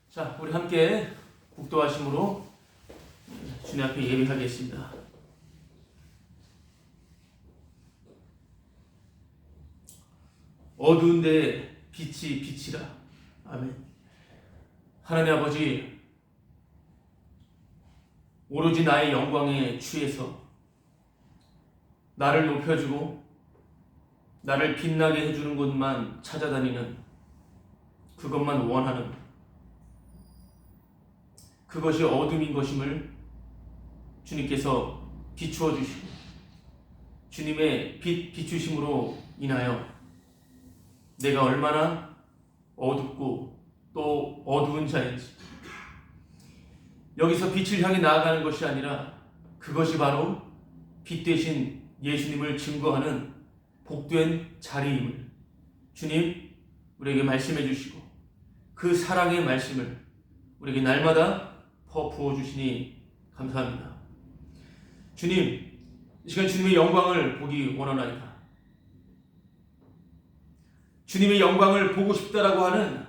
자, 우리 함께 국도하심으로 주님 앞에 예배하겠습니다. 어두운데 빛이 빛이라. 아멘. 하나님 아버지, 오로지 나의 영광에 취해서 나를 높여주고 나를 빛나게 해주는 곳만 찾아다니는, 그것만 원하는, 그것이 어둠인 것임을 주님께서 비추어 주시고 주님의 빛 비추심으로 인하여 내가 얼마나 어둡고 또 어두운 자인지, 여기서 빛을 향해 나아가는 것이 아니라 그것이 바로 빛 되신 예수님을 증거하는 복된 자리임을 주님 우리에게 말씀해 주시고 그 사랑의 말씀을 우리에게 날마다 부어 주시니 감사합니다. 주님, 이 시간 주님의 영광을 보기 원하나이다. 주님의 영광을 보고 싶다라고 하는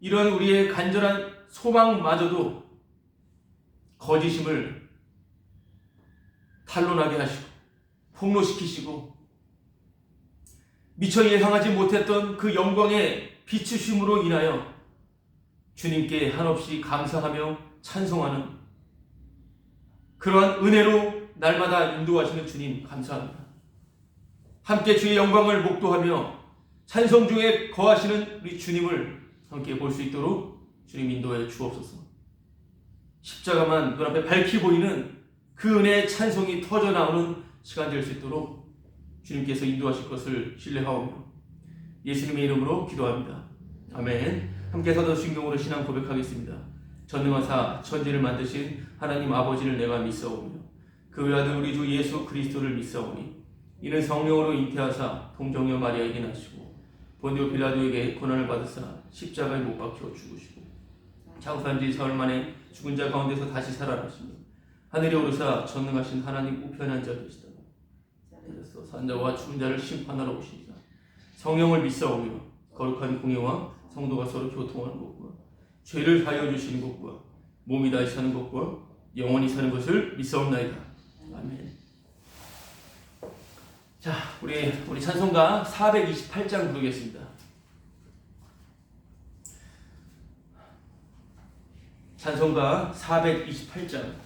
이런 우리의 간절한 소망마저도 거짓임을 탄로나게 하시고 폭로시키시고 미처 예상하지 못했던 그 영광의 비추심으로 인하여 주님께 한없이 감사하며 찬송하는 그러한 은혜로 날마다 인도하시는 주님 감사합니다. 함께 주의 영광을 목도하며 찬송 중에 거하시는 우리 주님을 함께 볼 수 있도록 주님 인도해 주옵소서. 십자가만 눈앞에 밝히 보이는 그 은혜의 찬송이 터져 나오는 시간 될 수 있도록 주님께서 인도하실 것을 신뢰하오며 예수님의 이름으로 기도합니다. 아멘. 함께 사도신경으로 신앙 고백하겠습니다. 전능하사 천지를 만드신 하나님 아버지를 내가 믿사오며 그 외아들 우리 주 예수 그리스도를 믿사오니 이는 성령으로 잉태하사 동정녀 마리아에게 나시고 본디오 빌라도에게 고난을 받으사 십자가에 못 박혀 죽으시고 장사한 지 사흘 만에 죽은 자 가운데서 다시 살아나시며 하늘에 오르사 전능하신 하나님 우편에 앉아 계시다. 그래서 산자와 죽은 자를 심판하러 오시니라. 성령을 믿사오며 거룩한 공예와 성도가 서로 교통하는 것과 죄를 사하여 주시는 것과 몸이 다시 사는 것과 영원히 사는 것을 믿사옵나이다. 아멘. 자, 우리 찬송가 428장 부르겠습니다. 찬송가 428장.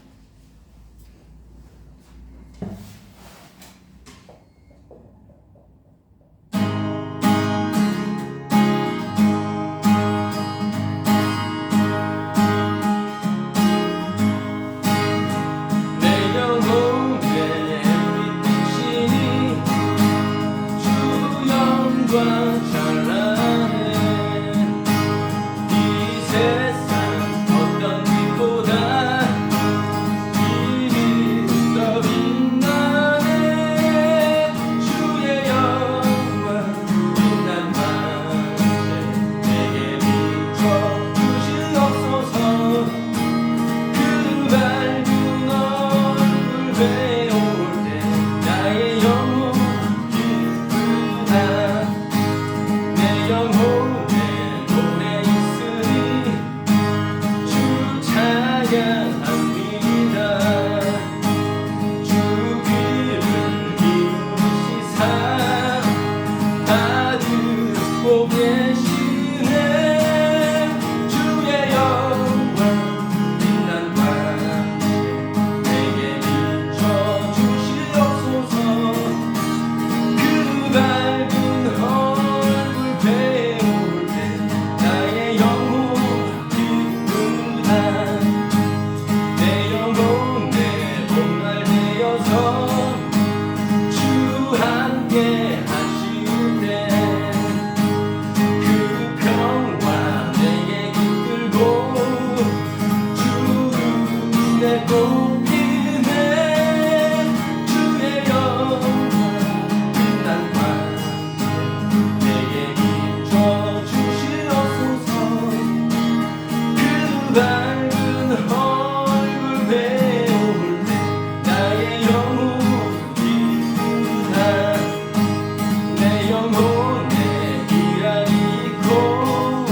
영혼의 기락이 있고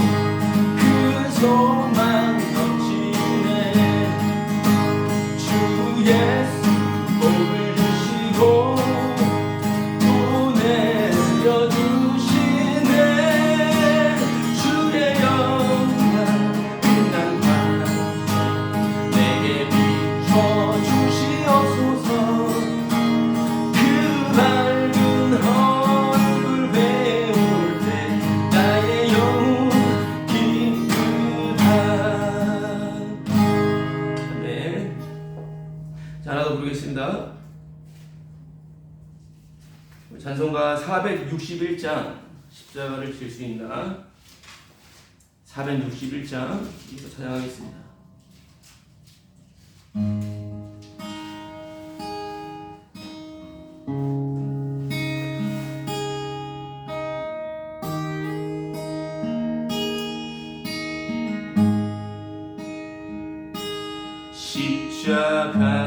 그 소망 찬송가 461장 십자가를 질 수 있나? 461장 이거 찬양하겠습니다.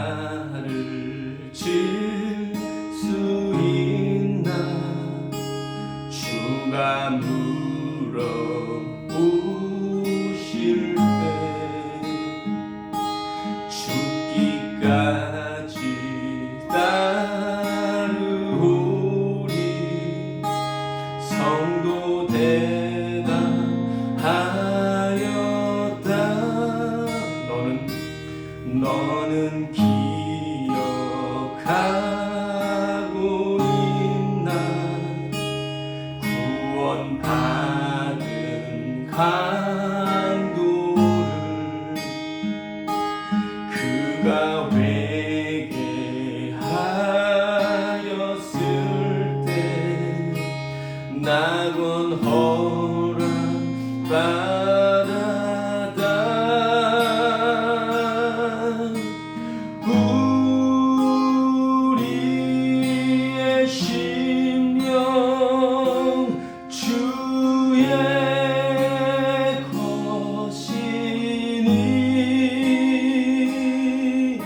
십자가를 질 수 있나 주가 물어보실 때 죽기까지 따르오리 성도 대답하였다 너는 기억하고 있나 구원받은 강도를 그가 회개하였을 때 낙원 허락받았다 우리의 심령 주의 것이니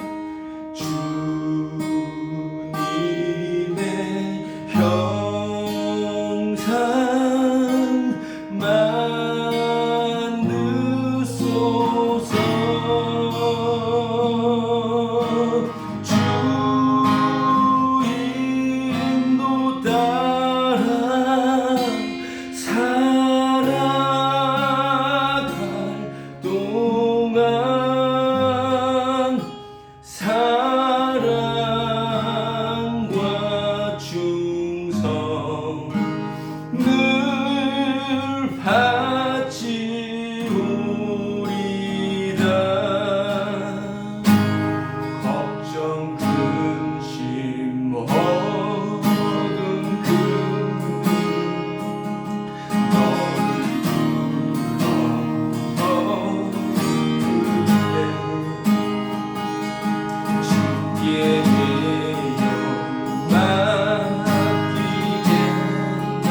주님의 형상 만드소서 주 인도 따라 살아갈 동안 사랑과 충성 늘 바치오리다 걱정 근심 모든 그 너를 불러 주께 내어 맡기겠나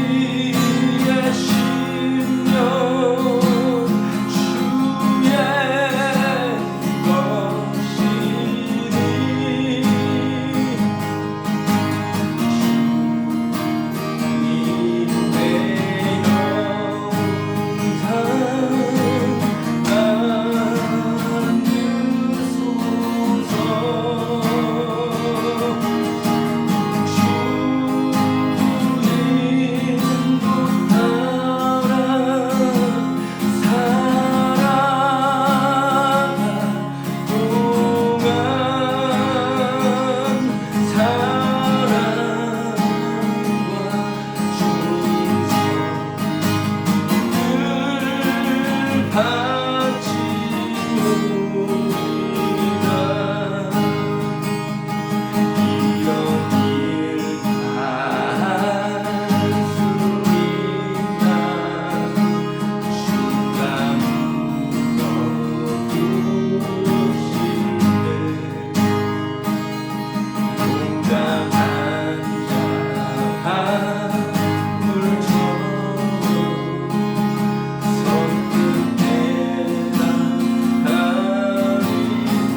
우리의 심령 주의 것이니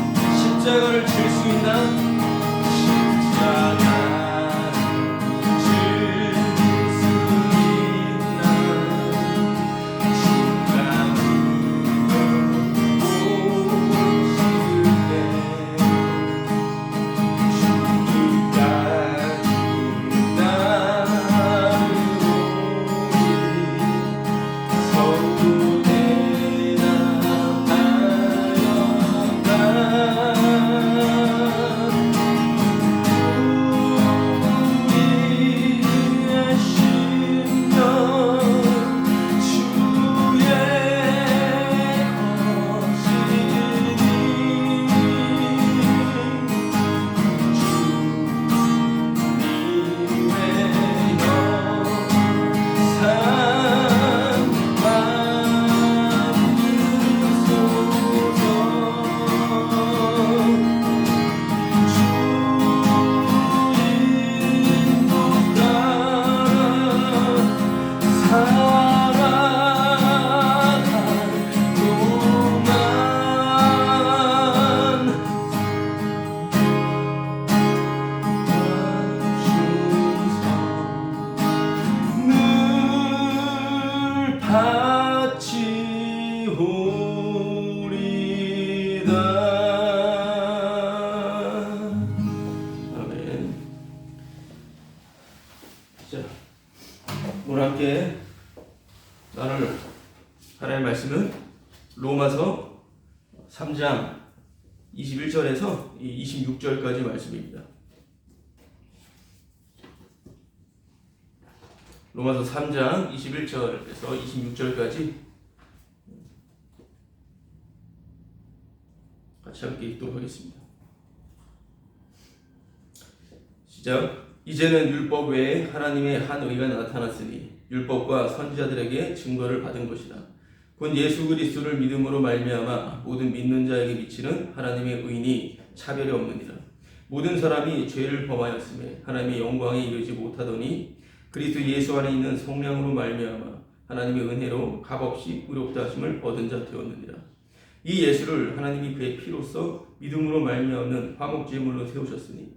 십자가를 질 수 있나? 십자가를 질 수 있나? 주가 물어보실 때 죽기까지 따르오리 성도 대답하였다 아멘. 자, 오늘 함께 나눌 하나님의 말씀은 로마서 3장 21절에서 26절까지 말씀입니다. 로마서 3장 21절에서 26절까지 같이 함께 읽도록 하겠습니다. 시작. 이제는 율법 외에 하나님의 한 의가 나타났으니 율법과 선지자들에게 증거를 받은 것이다. 곧 예수 그리스도를 믿음으로 말미암아 모든 믿는 자에게 미치는 하나님의 의인이 차별이 없느니라. 모든 사람이 죄를 범하였음에 하나님의 영광에 이르지 못하더니 그리스도 예수 안에 있는 성령으로 말미암아 하나님의 은혜로 값없이 의롭다 하심을 얻은 자 되었느니라. 이 예수를 하나님이 그의 피로써 믿음으로 말미암는 화목제물로 세우셨으니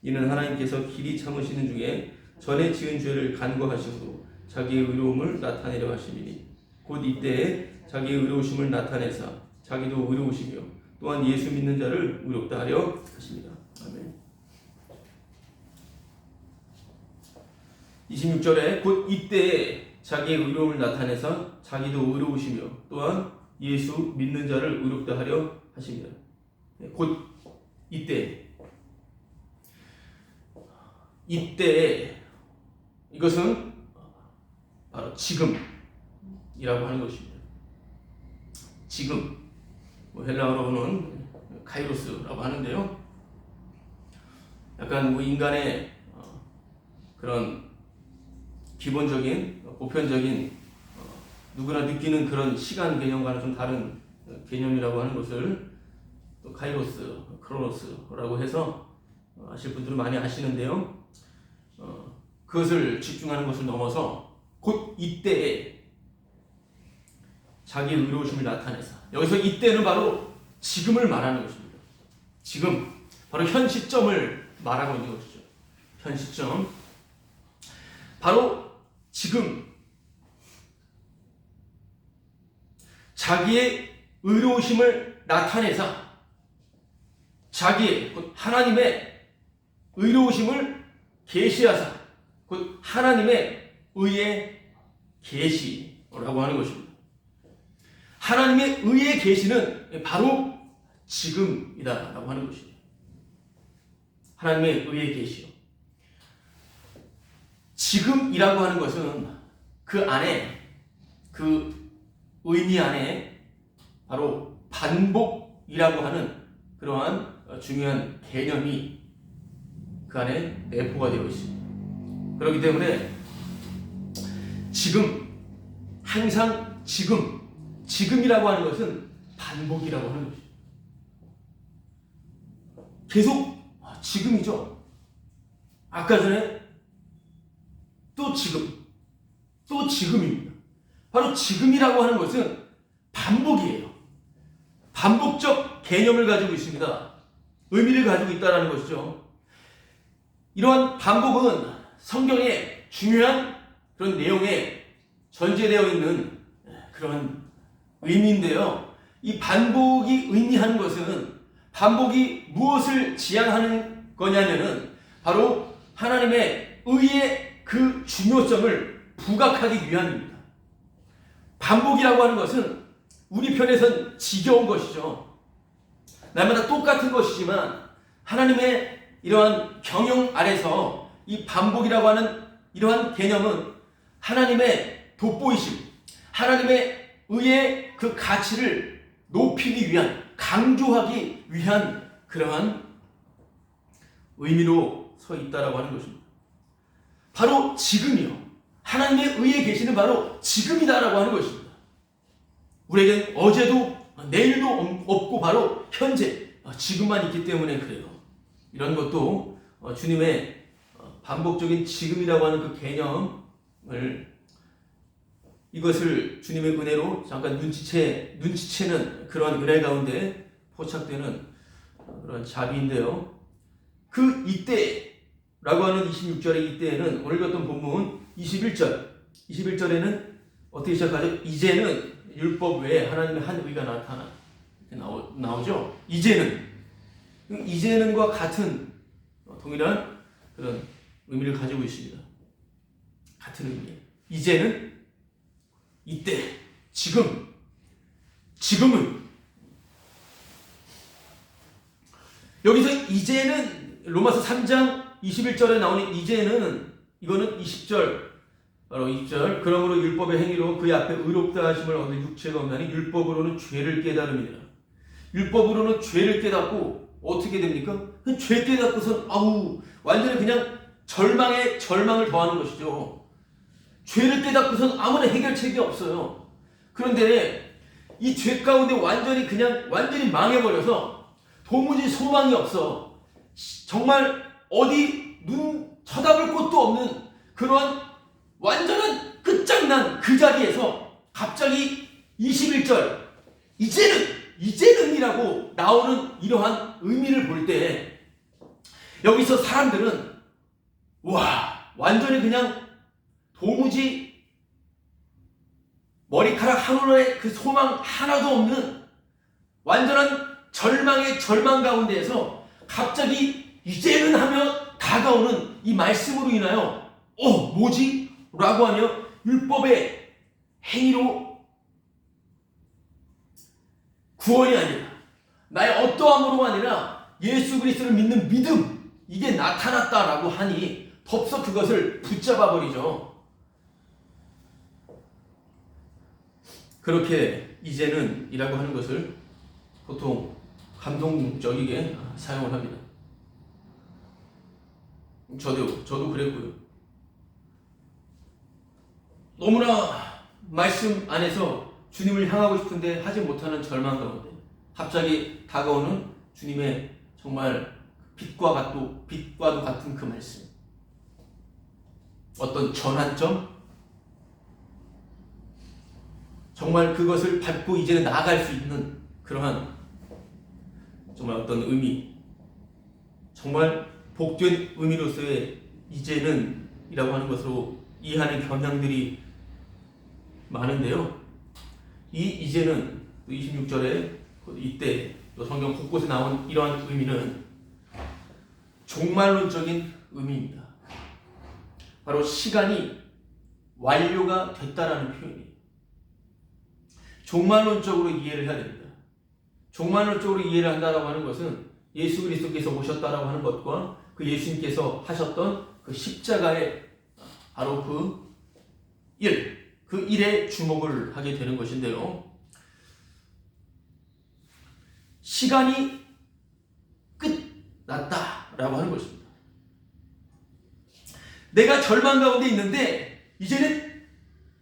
이는 하나님께서 길이 참으시는 중에 전에 지은 죄를 간과하심으로 자기의 의로움을 나타내려 하심이니 곧 이때에 자기의 의로우심을 나타내사 자기도 의로우시며 또한 예수 믿는 자를 의롭다 하려 하십니다. 아멘. 26절에 곧 이때에 자기의 의로움을 나타내사 자기도 의로우시며 또한 예수 믿는 자를 의롭다 하려 하십니다. 곧 이때, 이것은 바로 지금이라고 하는 것입니다. 지금, 헬라어로는 카이로스라고 하는데요. 약간 인간의 그런 기본적인, 보편적인 누구나 느끼는 그런 시간 개념과는 좀 다른 개념이라고 하는 것을 또 카이로스, 크로노스라고 해서 아실 분들은 많이 아시는데요. 그것을 집중하는 것을 넘어서 곧 이때에 자기의 의로우심을 나타내서 여기서 이때는 바로 지금을 말하는 것입니다. 지금 바로 현 시점을 말하고 있는 것이죠. 현 시점 바로 지금 자기의 의로우심을 나타내사 자기의 곧 하나님의 의로우심을 계시하사 곧 하나님의 의의 계시라고 하는 것입니다. 하나님의 의의 계시는 바로 지금이다라고 하는 것입니다. 하나님의 의의 계시요. 지금이라고 하는 것은 그 안에 그 의미 안에 바로 반복이라고 하는 그러한 중요한 개념이 그 안에 내포가 되어 있습니다. 그렇기 때문에 지금, 항상 지금이라고 하는 것은 반복이라고 하는 것이죠. 계속 지금이죠. 아까 전에 또 지금입니다. 바로 지금이라고 하는 것은 반복이에요. 반복적 개념을 가지고 있습니다. 의미를 가지고 있다는 것이죠. 이러한 반복은 성경의 중요한 그런 내용에 전제되어 있는 그런 의미인데요. 이 반복이 의미하는 것은 반복이 무엇을 지향하는 거냐면은 바로 하나님의 의의 그 중요성을 부각하기 위함입니다. 반복이라고 하는 것은 우리 편에선 지겨운 것이죠. 날마다 똑같은 것이지만 하나님의 이러한 경영 아래서 이 반복이라고 하는 이러한 개념은 하나님의 돋보이심, 하나님의 의의 그 가치를 높이기 위한, 강조하기 위한 그러한 의미로 서 있다라고 하는 것입니다. 바로 지금이요. 하나님의 의에 계시는 바로 지금이다라고 하는 것입니다. 우리에겐 어제도 내일도 없고 바로 현재 지금만 있기 때문에 그래요. 이런 것도 주님의 반복적인 지금이라고 하는 그 개념을 이것을 주님의 은혜로 잠깐 눈치채는 그런 은혜 가운데 포착되는 그런 자비인데요. 그 이때라고 하는 26절의 이때에는 오늘 읽었던 본문 21절에는 어떻게 시작하죠? 이제는 율법 외에 하나님의 한 의가 나타나. 나오죠. 이제는과 같은 동일한 그런 의미를 가지고 있습니다. 같은 의미예요. 이제는, 이때, 지금은. 여기서 이제는 로마서 3장 21절에 나오는 이제는, 이거는 20절, 바로 20절. 그러므로 율법의 행위로 그의 앞에 의롭다 하심을 얻는 육체가 없나니 율법으로는 죄를 깨달음이니라. 율법으로는 죄를 깨닫고 어떻게 됩니까? 죄 깨닫고선 완전히 그냥 절망을 더하는 것이죠. 죄를 깨닫고선 아무런 해결책이 없어요. 그런데 이 죄 가운데 완전히 망해버려서 도무지 소망이 없어. 정말 어디 눈 쳐다볼 곳도 없는 그러한 완전한 끝장난 그 자리에서 갑자기 21절 이제는이라고 나오는 이러한 의미를 볼 때 여기서 사람들은 완전히 그냥 도무지 머리카락 한 올에 그 소망 하나도 없는 완전한 절망의 절망 가운데에서 갑자기 이제는 하며 다가오는 이 말씀으로 인하여 뭐지? 라고 하며 율법의 행위로 구원이 아니라 나의 어떠함으로가 아니라 예수 그리스도를 믿는 믿음, 이게 나타났다라고 하니 덥석 그것을 붙잡아 버리죠. 그렇게 이제는 이라고 하는 것을 보통 감동적이게 사용을 합니다. 저도 그랬고요. 너무나 말씀 안에서 주님을 향하고 싶은데 하지 못하는 절망 가운데 갑자기 다가오는 주님의 정말 빛과도 같은 그 말씀. 어떤 전환점? 정말 그것을 밟고 이제는 나아갈 수 있는 그러한 정말 어떤 의미, 정말 복된 의미로서의 이제는 이라고 하는 것으로 이해하는 경향들이 많은데요. 이 이제는 26절에 이때 또 성경 곳곳에 나온 이러한 의미는 종말론적인 의미입니다. 바로 시간이 완료가 됐다라는 표현이에요. 종말론적으로 이해를 해야 됩니다. 종말론적으로 이해를 한다라고 하는 것은 예수 그리스도께서 오셨다라고 하는 것과 그 예수님께서 하셨던 그 십자가의 바로 그 일에 주목을 하게 되는 것인데요. 시간이 끝났다라고 하는 것입니다. 내가 절망 가운데 있는데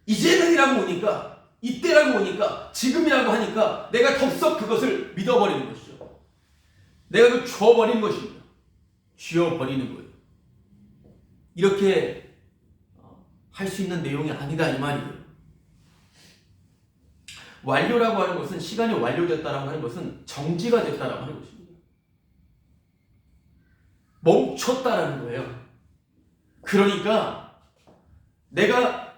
이제는이라고 오니까, 이때라고 오니까, 지금이라고 하니까 내가 덥석 그것을 믿어버리는 것이죠. 내가 그 줘버리는 것입니다. 쥐어버리는 거예요. 이렇게 할 수 있는 내용이 아니다 이 말이에요. 완료라고 하는 것은, 시간이 완료됐다라고 하는 것은 정지가 됐다라고 하는 것입니다. 멈췄다라는 거예요. 그러니까 내가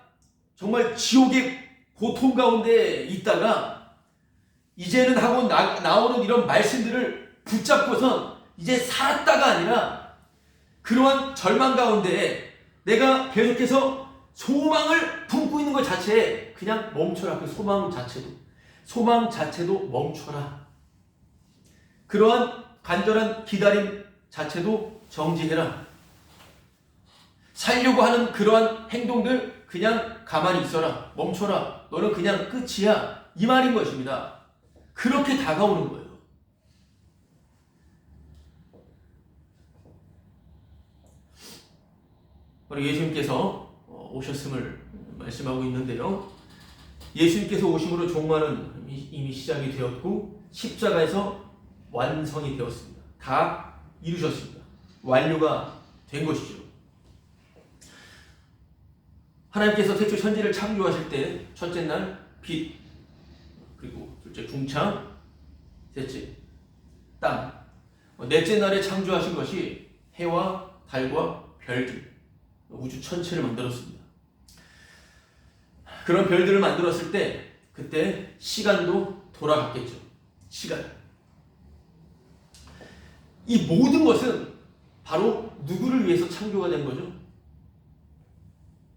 정말 지옥의 고통 가운데 있다가 이제는 하고 나오는 이런 말씀들을 붙잡고선 이제 살았다가 아니라 그러한 절망 가운데 내가 계속해서 소망을 품고 있는 것 자체에 그냥 멈춰라. 그 소망 자체도 멈춰라. 그러한 간절한 기다림 자체도 정지해라. 살려고 하는 그러한 행동들 그냥 가만히 있어라. 멈춰라. 너는 그냥 끝이야. 이 말인 것입니다. 그렇게 다가오는 거예요. 바로 예수님께서 오셨음을 말씀하고 있는데요. 예수님께서 오심으로 종말은 이미 시작이 되었고 십자가에서 완성이 되었습니다. 다 이루셨습니다. 완료가 된 것이죠. 하나님께서 태초 천지를 창조하실 때 첫째 날 빛, 그리고 둘째 궁창, 셋째 땅, 넷째 날에 창조하신 것이 해와 달과 별들, 우주 전체를 만들었습니다. 그런 별들을 만들었을 때 그때 시간도 돌아갔겠죠. 시간. 이 모든 것은 바로 누구를 위해서 창조가 된 거죠?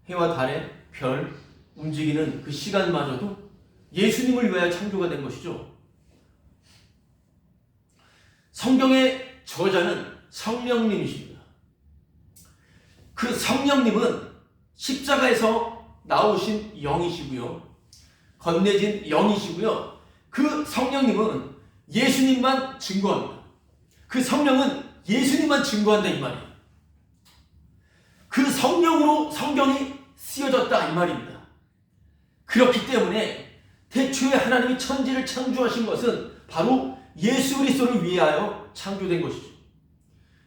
해와 달의 별, 움직이는 그 시간마저도 예수님을 위하여 창조가 된 것이죠. 성경의 저자는 성령님이십니다. 그 성령님은 십자가에서 나오신 영이시고요. 건네진 영이시고요. 그 성령님은 예수님만 증거합니다. 그 성령은 예수님만 증거한다 이 말이에요. 그 성령으로 성경이 쓰여졌다 이 말입니다. 그렇기 때문에 태초에 하나님이 천지를 창조하신 것은 바로 예수 그리스도를 위하여 창조된 것이죠.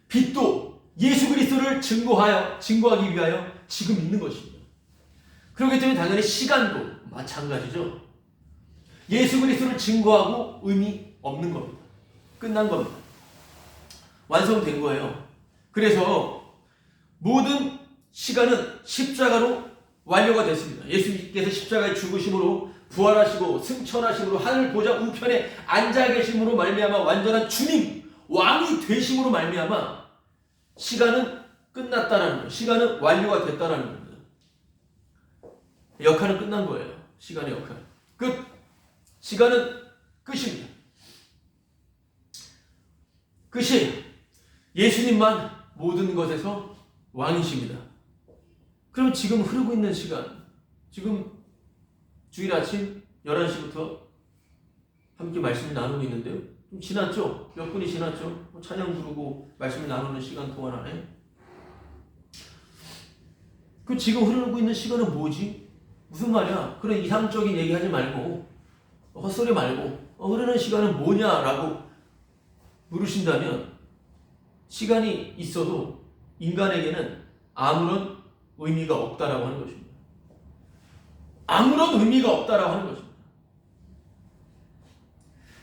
빛도 예수 그리스도를 증거하기 위하여 지금 있는 것입니다. 그렇기 때문에 당연히 시간도 마찬가지죠. 예수 그리스도를 증거하고 의미 없는 겁니다. 끝난 겁니다. 완성된 거예요. 그래서 모든 시간은 십자가로 완료가 됐습니다. 예수님께서 십자가에 죽으심으로 부활하시고 승천하심으로 하늘 보좌 우편에 앉아 계심으로 말미암아 완전한 주님, 왕이 되심으로 말미암아 시간은 끝났다라는 거예요. 시간은 완료가 됐다라는 겁니다. 역할은 끝난 거예요. 시간의 역할. 끝. 시간은 끝입니다. 끝이에요. 예수님만 모든 것에서 왕이십니다. 그럼 지금 흐르고 있는 시간, 지금 주일 아침 11시부터 함께 말씀을 나누고 있는데요. 좀 지났죠? 몇 분이 지났죠? 찬양 부르고 말씀을 나누는 시간 동안 안에. 그 지금 흐르고 있는 시간은 뭐지? 무슨 말이야? 그런 이상적인 얘기 하지 말고, 헛소리 말고, 흐르는 시간은 뭐냐라고 물으신다면, 시간이 있어도 인간에게는 아무런 의미가 없다라고 하는 것입니다. 아무런 의미가 없다라고 하는 것입니다.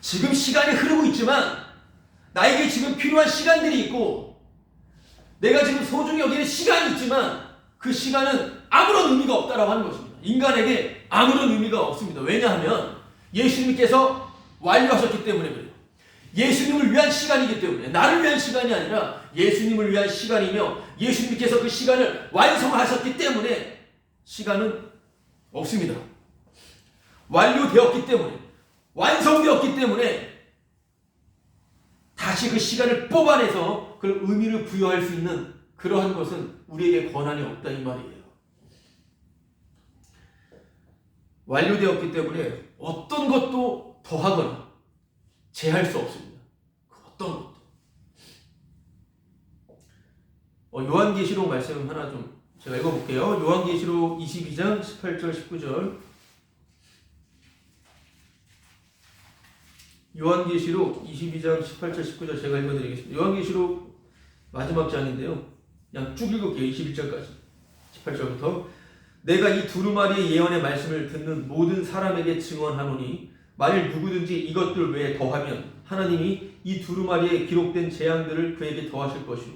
지금 시간이 흐르고 있지만 나에게 지금 필요한 시간들이 있고 내가 지금 소중히 여기는 시간이 있지만 그 시간은 아무런 의미가 없다라고 하는 것입니다. 인간에게 아무런 의미가 없습니다. 왜냐하면 예수님께서 완료하셨기 때문에 그래요. 예수님을 위한 시간이기 때문에, 나를 위한 시간이 아니라 예수님을 위한 시간이며 예수님께서 그 시간을 완성하셨기 때문에 시간은 없습니다. 완료되었기 때문에, 완성되었기 때문에 다시 그 시간을 뽑아내서 그 의미를 부여할 수 있는 그러한 것은 우리에게 권한이 없다 이 말이에요. 완료되었기 때문에 어떤 것도 더하거나 제할 수 없습니다. 그 어떤 것도. 요한계시록 말씀 하나 좀 제가 읽어볼게요. 요한계시록 22장 18절 19절. 요한계시록 22장 18절 19절 제가 읽어드리겠습니다. 요한계시록 마지막 장인데요. 그냥 쭉 읽을게요. 21절까지 18절부터. 내가 이 두루마리의 예언의 말씀을 듣는 모든 사람에게 증언하노니 만일 누구든지 이것들 외에 더하면 하나님이 이 두루마리에 기록된 재앙들을 그에게 더하실 것이요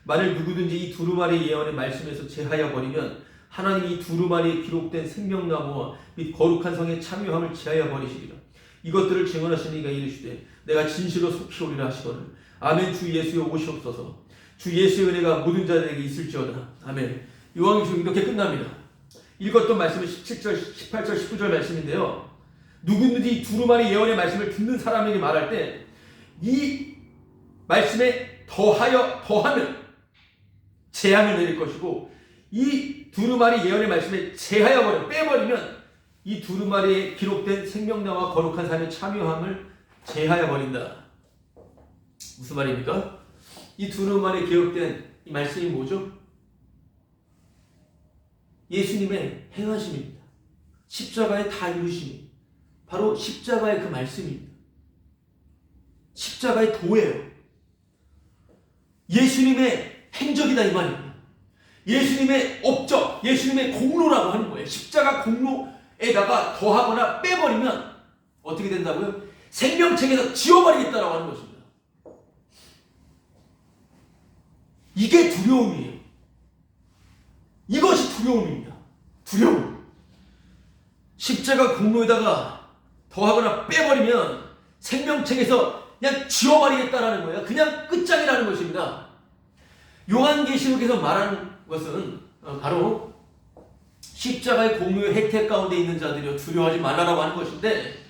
만일 누구든지 이 두루마리의 예언의 말씀에서 제하여 버리면 하나님이 이 두루마리에 기록된 생명나무와 및 거룩한 성의 참여함을 제하여 버리시리라. 이것들을 증언하시는 이가 이르시되 내가 진실로 속히 오리라 하시거늘 아멘. 주 예수여 오시옵소서. 주 예수의 은혜가 모든 자들에게 있을지어다. 아멘. 요한계시록 이렇게 끝납니다. 읽었던 말씀은 17절, 18절, 19절 말씀인데요. 누구든지 두루마리 예언의 말씀을 듣는 사람에게 말할 때 이 말씀에 더하면 재앙을 내릴 것이고 이 두루마리 예언의 말씀에 제하여 빼버리면 이 두루마리에 기록된 생명나와 거룩한 삶의 참여함을 제하여 버린다. 무슨 말입니까? 이 두루마리에 기록된 이 말씀이 뭐죠? 예수님의 행하심입니다. 십자가의 다 이루심이 바로 십자가의 그 말씀입니다. 십자가의 도예요. 예수님의 행적이다 이 말입니다. 예수님의 업적, 예수님의 공로라고 하는 거예요. 십자가 공로에다가 더하거나 빼버리면 어떻게 된다고요? 생명책에서 지워버리겠다라고 하는 것입니다. 이게 두려움이에요. 이것이 두려움입니다. 두려움. 십자가 공로에다가 더하거나 빼버리면 생명책에서 그냥 지워버리겠다라는 거예요. 그냥 끝장이라는 것입니다. 요한계시록에서 말하는 것은 바로 십자가의 공유의 혜택 가운데 있는 자들이여 두려워하지 말라라고 하는 것인데,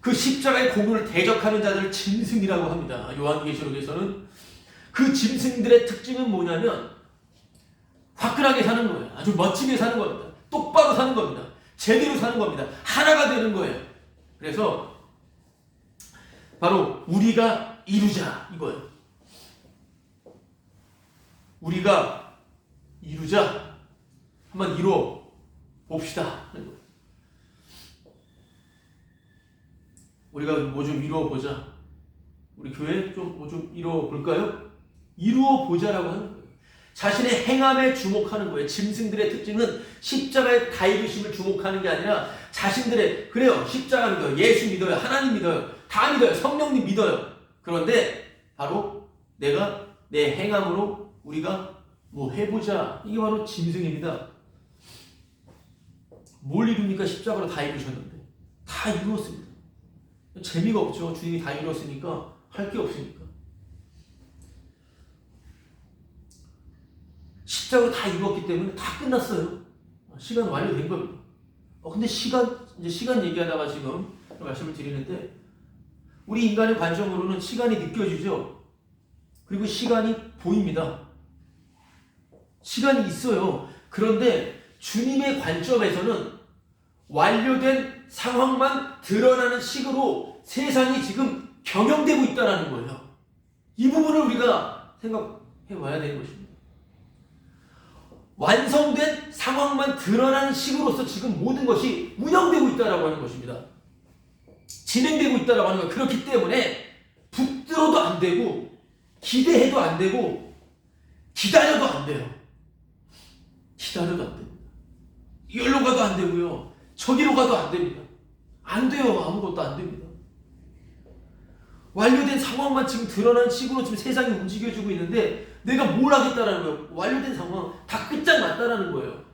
그 십자가의 공유를 대적하는 자들을 짐승이라고 합니다. 요한계시록에서는 그 짐승들의 특징은 뭐냐면 화끈하게 사는 거예요. 아주 멋지게 사는 겁니다. 똑바로 사는 겁니다. 제대로 사는 겁니다. 하나가 되는 거예요. 그래서 바로 우리가 이루자 이거예요. 우리가 이루자, 한번 이루어 봅시다. 우리가 뭐 좀 이루어 보자. 우리 교회 좀 뭐 좀 이루어 볼까요? 이루어 보자라고 하는 거예요. 자신의 행함에 주목하는 거예요. 짐승들의 특징은 십자가의 다이루심을 주목하는 게 아니라 자신들의, 그래요, 십자가 믿어요, 예수 믿어요, 하나님 믿어요, 다 믿어요, 성령님 믿어요. 그런데 바로 내가 내 행함으로 우리가 뭐 해보자, 이게 바로 짐승입니다. 뭘 이룹니까? 십자가로 다 이루셨는데. 다 이루었습니다. 재미가 없죠. 주님이 다 이루었으니까 할 게 없으니까. 십자가로 다 이루었기 때문에 다 끝났어요. 시간 완료된 겁니다. 근데 이제 시간 얘기하다가 지금 말씀을 드리는데, 우리 인간의 관점으로는 시간이 느껴지죠. 그리고 시간이 보입니다. 시간이 있어요. 그런데 주님의 관점에서는 완료된 상황만 드러나는 식으로 세상이 지금 경영되고 있다는 거예요. 이 부분을 우리가 생각해 봐야 되는 것입니다. 완성된 상황만 드러나는 식으로서 지금 모든 것이 운영되고 있다고 하는 것입니다. 진행되고 있다고 하는 거예요. 그렇기 때문에 붙들어도 안 되고, 기대해도 안 되고, 기다려도 안 돼요. 기다려도 안 됩니다. 여기로 가도 안 되고요, 저기로 가도 안 됩니다. 안 돼요. 아무것도 안 됩니다. 완료된 상황만 지금 드러나는 식으로 지금 세상이 움직여지고 있는데, 내가 뭘 하겠다라는 거예요. 완료된 상황 다 끝장났다라는 거예요.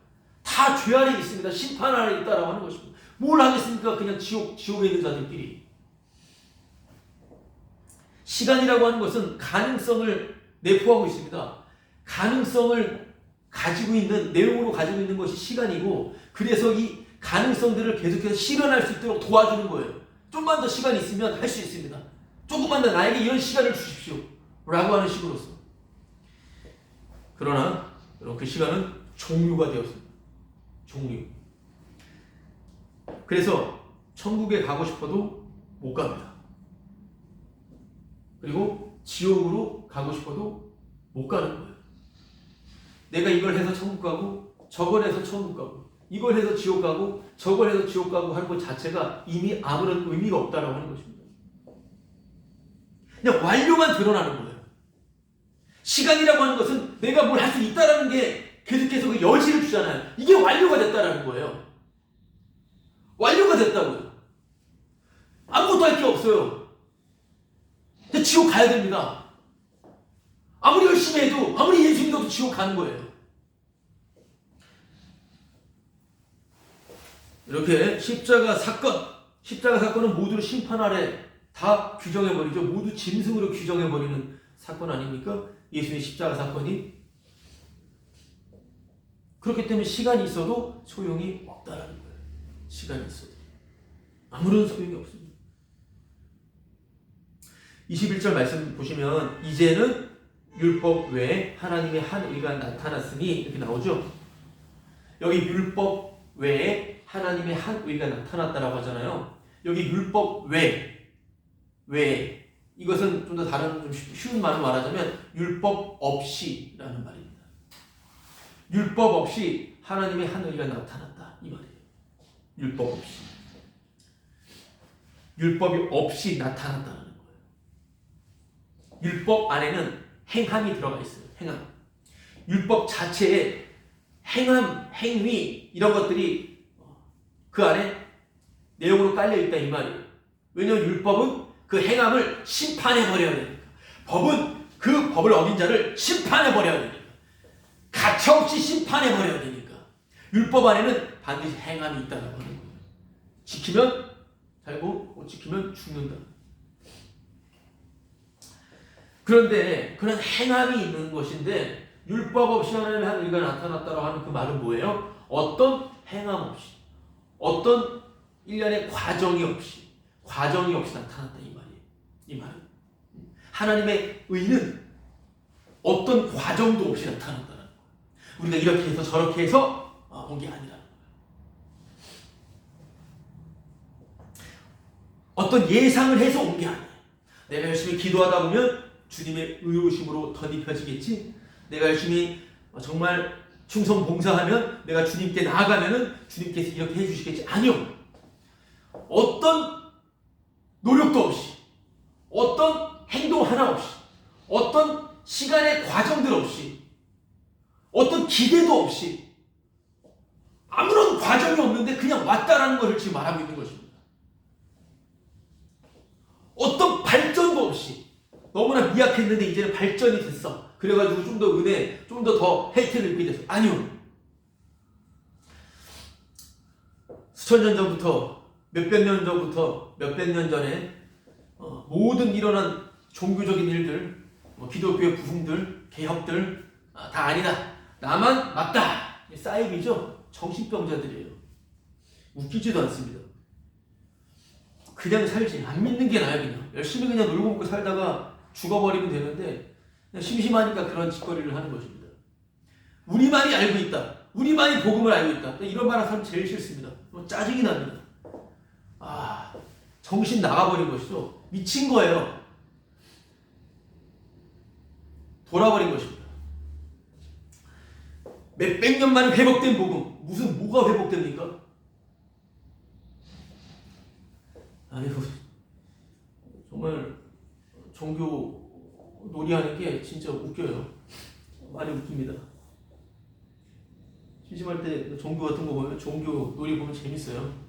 다 죄 아래 있습니다. 심판 아래 있다라고 하는 것입니다. 뭘 하겠습니까? 그냥 지옥에 있는 자들끼리. 시간이라고 하는 것은 가능성을 내포하고 있습니다. 가능성을 가지고 있는, 내용으로 가지고 있는 것이 시간이고, 그래서 이 가능성들을 계속해서 실현할 수 있도록 도와주는 거예요. 좀만 더 시간이 있으면 할 수 있습니다. 조금만 더 나에게 이런 시간을 주십시오 라고 하는 식으로서. 그러나 그 시간은 종료가 되었습니다. 종료. 그래서 천국에 가고 싶어도 못 갑니다. 그리고 지옥으로 가고 싶어도 못 가는 거예요. 내가 이걸 해서 천국 가고, 저걸 해서 천국 가고, 이걸 해서 지옥 가고, 저걸 해서 지옥 가고 하는 것 자체가 이미 아무런 의미가 없다라고 하는 것입니다. 그냥 완료만 드러나는 거예요. 시간이라고 하는 것은 내가 뭘 할 수 있다라는 게 계속해서 그 여지를 주잖아요. 이게 완료가 됐다라는 거예요. 완료가 됐다고요. 아무것도 할 게 없어요. 근데 지옥 가야 됩니다. 아무리 열심히 해도, 아무리 예수 믿어도 지옥 가는 거예요. 이렇게 십자가 사건은 모두를 심판 아래 다 규정해버리죠. 모두 짐승으로 규정해버리는 사건 아닙니까? 예수의 십자가 사건이. 그렇기 때문에 시간이 있어도 소용이 없다라는 거예요. 시간이 있어도 아무런 소용이 없습니다. 21절 말씀 보시면, 이제는 율법 외에 하나님의 한 의가 나타났으니, 이렇게 나오죠. 여기 율법 외에 하나님의 한 의가 나타났다라고 하잖아요. 여기 율법 외에, 이것은 좀 더 다른, 좀 쉬운 말로 말하자면 율법 없이라는 말입니다. 율법 없이 하나님의 한 의가 나타났다, 이 말이에요. 율법 없이. 율법이 없이 나타났다는 거예요. 율법 안에는 행함이 들어가 있어요. 행함. 율법 자체에 행함, 행위, 이런 것들이 그 안에 내용으로 깔려있다, 이 말이에요. 왜냐하면 율법은 그 행함을 심판해버려야 되니까. 법은 그 법을 어긴 자를 심판해버려야 되니까. 가차없이 심판해버려야 되니까. 율법 안에는 반드시 행함이 있다고 하는 거예요. 지키면 살고, 못 지키면 죽는다. 그런데 그런 행함이 있는 것인데 율법 없이 하나님의 한 의가 나타났다고 하는 그 말은 뭐예요? 어떤 행함 없이, 어떤 일련의 과정이 없이 나타났다 이 말이에요. 이 말은 하나님의 의는 어떤 과정도 없이 나타난다는 거예요. 우리가 이렇게 해서 저렇게 해서 온 게 아니라는 거예요. 어떤 예상을 해서 온 게 아니에요. 내가 열심히 기도하다 보면 주님의 의로우심으로 덧입혀지겠지. 내가 열심히 정말 충성 봉사하면 내가 주님께 나아가면은 주님께서 이렇게 해주시겠지. 아니요. 어떤 노력도 없이, 어떤 행동 하나 없이, 어떤 시간의 과정들 없이, 어떤 기대도 없이, 아무런 과정이 없는데 그냥 왔다라는 것을 지금 말하고 있는 것입니다. 어떤 발전도 없이, 너무나 미약했는데 이제는 발전이 됐어. 그래가지고 좀 더 은혜, 좀 더 혜택을 입게 됐어. 아니요. 수천 년 전부터, 몇백 년 전부터, 몇백 년 전에 모든 일어난 종교적인 일들, 기독교의 부흥들, 개혁들 다 아니다. 나만 맞다. 사이비죠. 정신병자들이에요. 웃기지도 않습니다. 그냥 살지. 안 믿는 게 나아요. 그냥 열심히 그냥 놀고 먹고 살다가 죽어버리면 되는데 그냥 심심하니까 그런 짓거리를 하는 것입니다. 우리만이 알고 있다. 우리만이 복음을 알고 있다. 이런 말하는 사람 제일 싫습니다. 짜증이 납니다. 정신 나가버린 것이죠. 미친 거예요. 돌아버린 것입니다. 몇백 년 만에 회복된 복음. 무슨 뭐가 회복됩니까? 아이고, 정말 종교 놀이하는 게 진짜 웃겨요. 많이 웃깁니다. 심심할 때 종교 같은 거 보면, 종교 놀이 보면 재밌어요.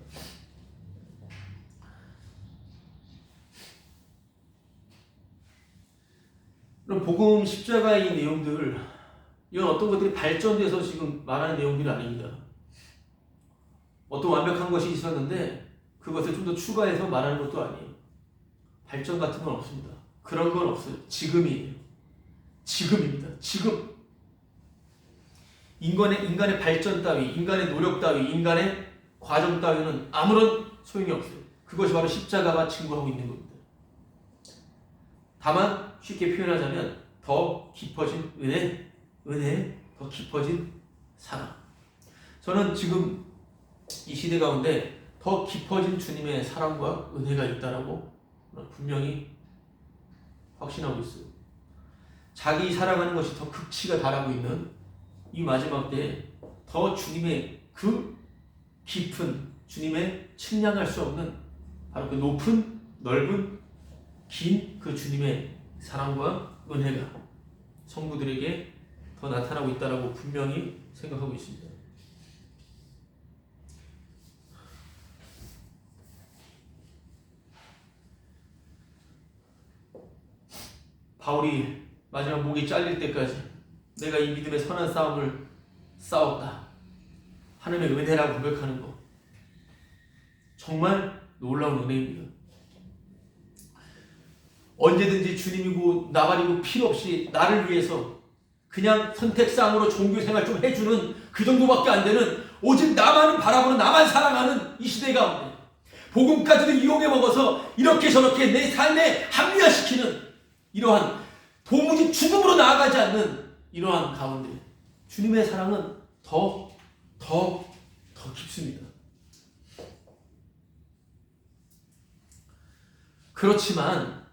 그럼 복음 십자가의 내용들, 이건 어떤 것들이 발전돼서 지금 말하는 내용들이 아닙니다. 어떤 완벽한 것이 있었는데 그것을 좀 더 추가해서 말하는 것도 아니에요. 발전 같은 건 없습니다. 그런 건 없어요. 지금이에요. 지금입니다. 지금. 인간의 발전 따위, 인간의 노력 따위, 인간의 과정 따위는 아무런 소용이 없어요. 그것이 바로 십자가가 증거하고 있는 겁니다. 다만 쉽게 표현하자면 더 깊어진 은혜, 더 깊어진 사랑. 저는 지금 이 시대 가운데 더 깊어진 주님의 사랑과 은혜가 있다라고 분명히 확신하고 있어요. 자기 사랑하는 것이 더 극치가 달하고 있는 이 마지막 때에 더 주님의 그 깊은, 주님의 측량할 수 없는 바로 그 높은, 넓은, 긴 그 주님의 사랑과 은혜가 성도들에게 더 나타나고 있다라고 분명히 생각하고 있습니다. 바울이 마지막 목이 잘릴 때까지 내가 이 믿음의 선한 싸움을 싸웠다. 하나님의 은혜라고 고백하는 것. 정말 놀라운 은혜입니다. 언제든지 주님이고 나발이고 필요 없이 나를 위해서 그냥 선택사항으로 종교생활 좀 해주는 그 정도밖에 안 되는 오직 나만을 바라보는 나만 사랑하는 이 시대 가운데 복음까지도 이용해 먹어서 이렇게 저렇게 내 삶에 합리화시키는 이러한 도무지 죽음으로 나아가지 않는 이러한 가운데 주님의 사랑은 더 깊습니다. 그렇지만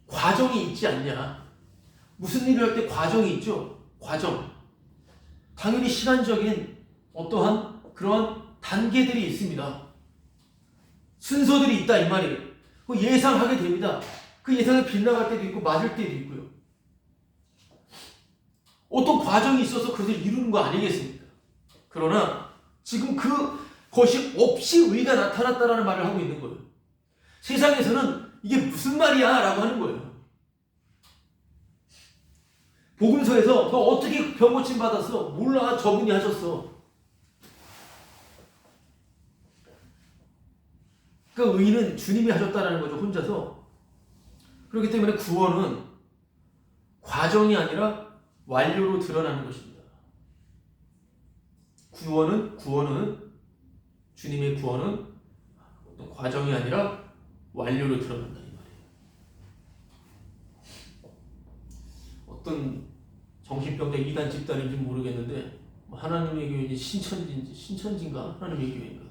과정이 있지 않냐? 무슨 일을 할 때 과정이 있죠? 과정. 당연히 시간적인 어떠한 그런 단계들이 있습니다. 순서들이 있다 이 말이에요. 예상하게 됩니다. 그 예상이 빗나갈 때도 있고 맞을 때도 있고요. 어떤 과정이 있어서 그것을 이루는 거 아니겠습니까? 그러나 지금 그것이 없이 의가 나타났다라는 말을 하고 있는 거예요. 세상에서는 이게 무슨 말이야? 라고 하는 거예요. 복음서에서 너 어떻게 병 고침 받았어? 몰라. 저분이 하셨어. 그 의는 주님이 하셨다라는 거죠. 혼자서. 그렇기 때문에 구원은 과정이 아니라 완료로 드러나는 것입니다. 구원은 주님의 구원은 어떤 과정이 아니라 완료로 드러난다 이 말이에요. 어떤 정신병자 이단 집단인지 모르겠는데 하나님의 교회인지 신천지인가 하나님의 교회인가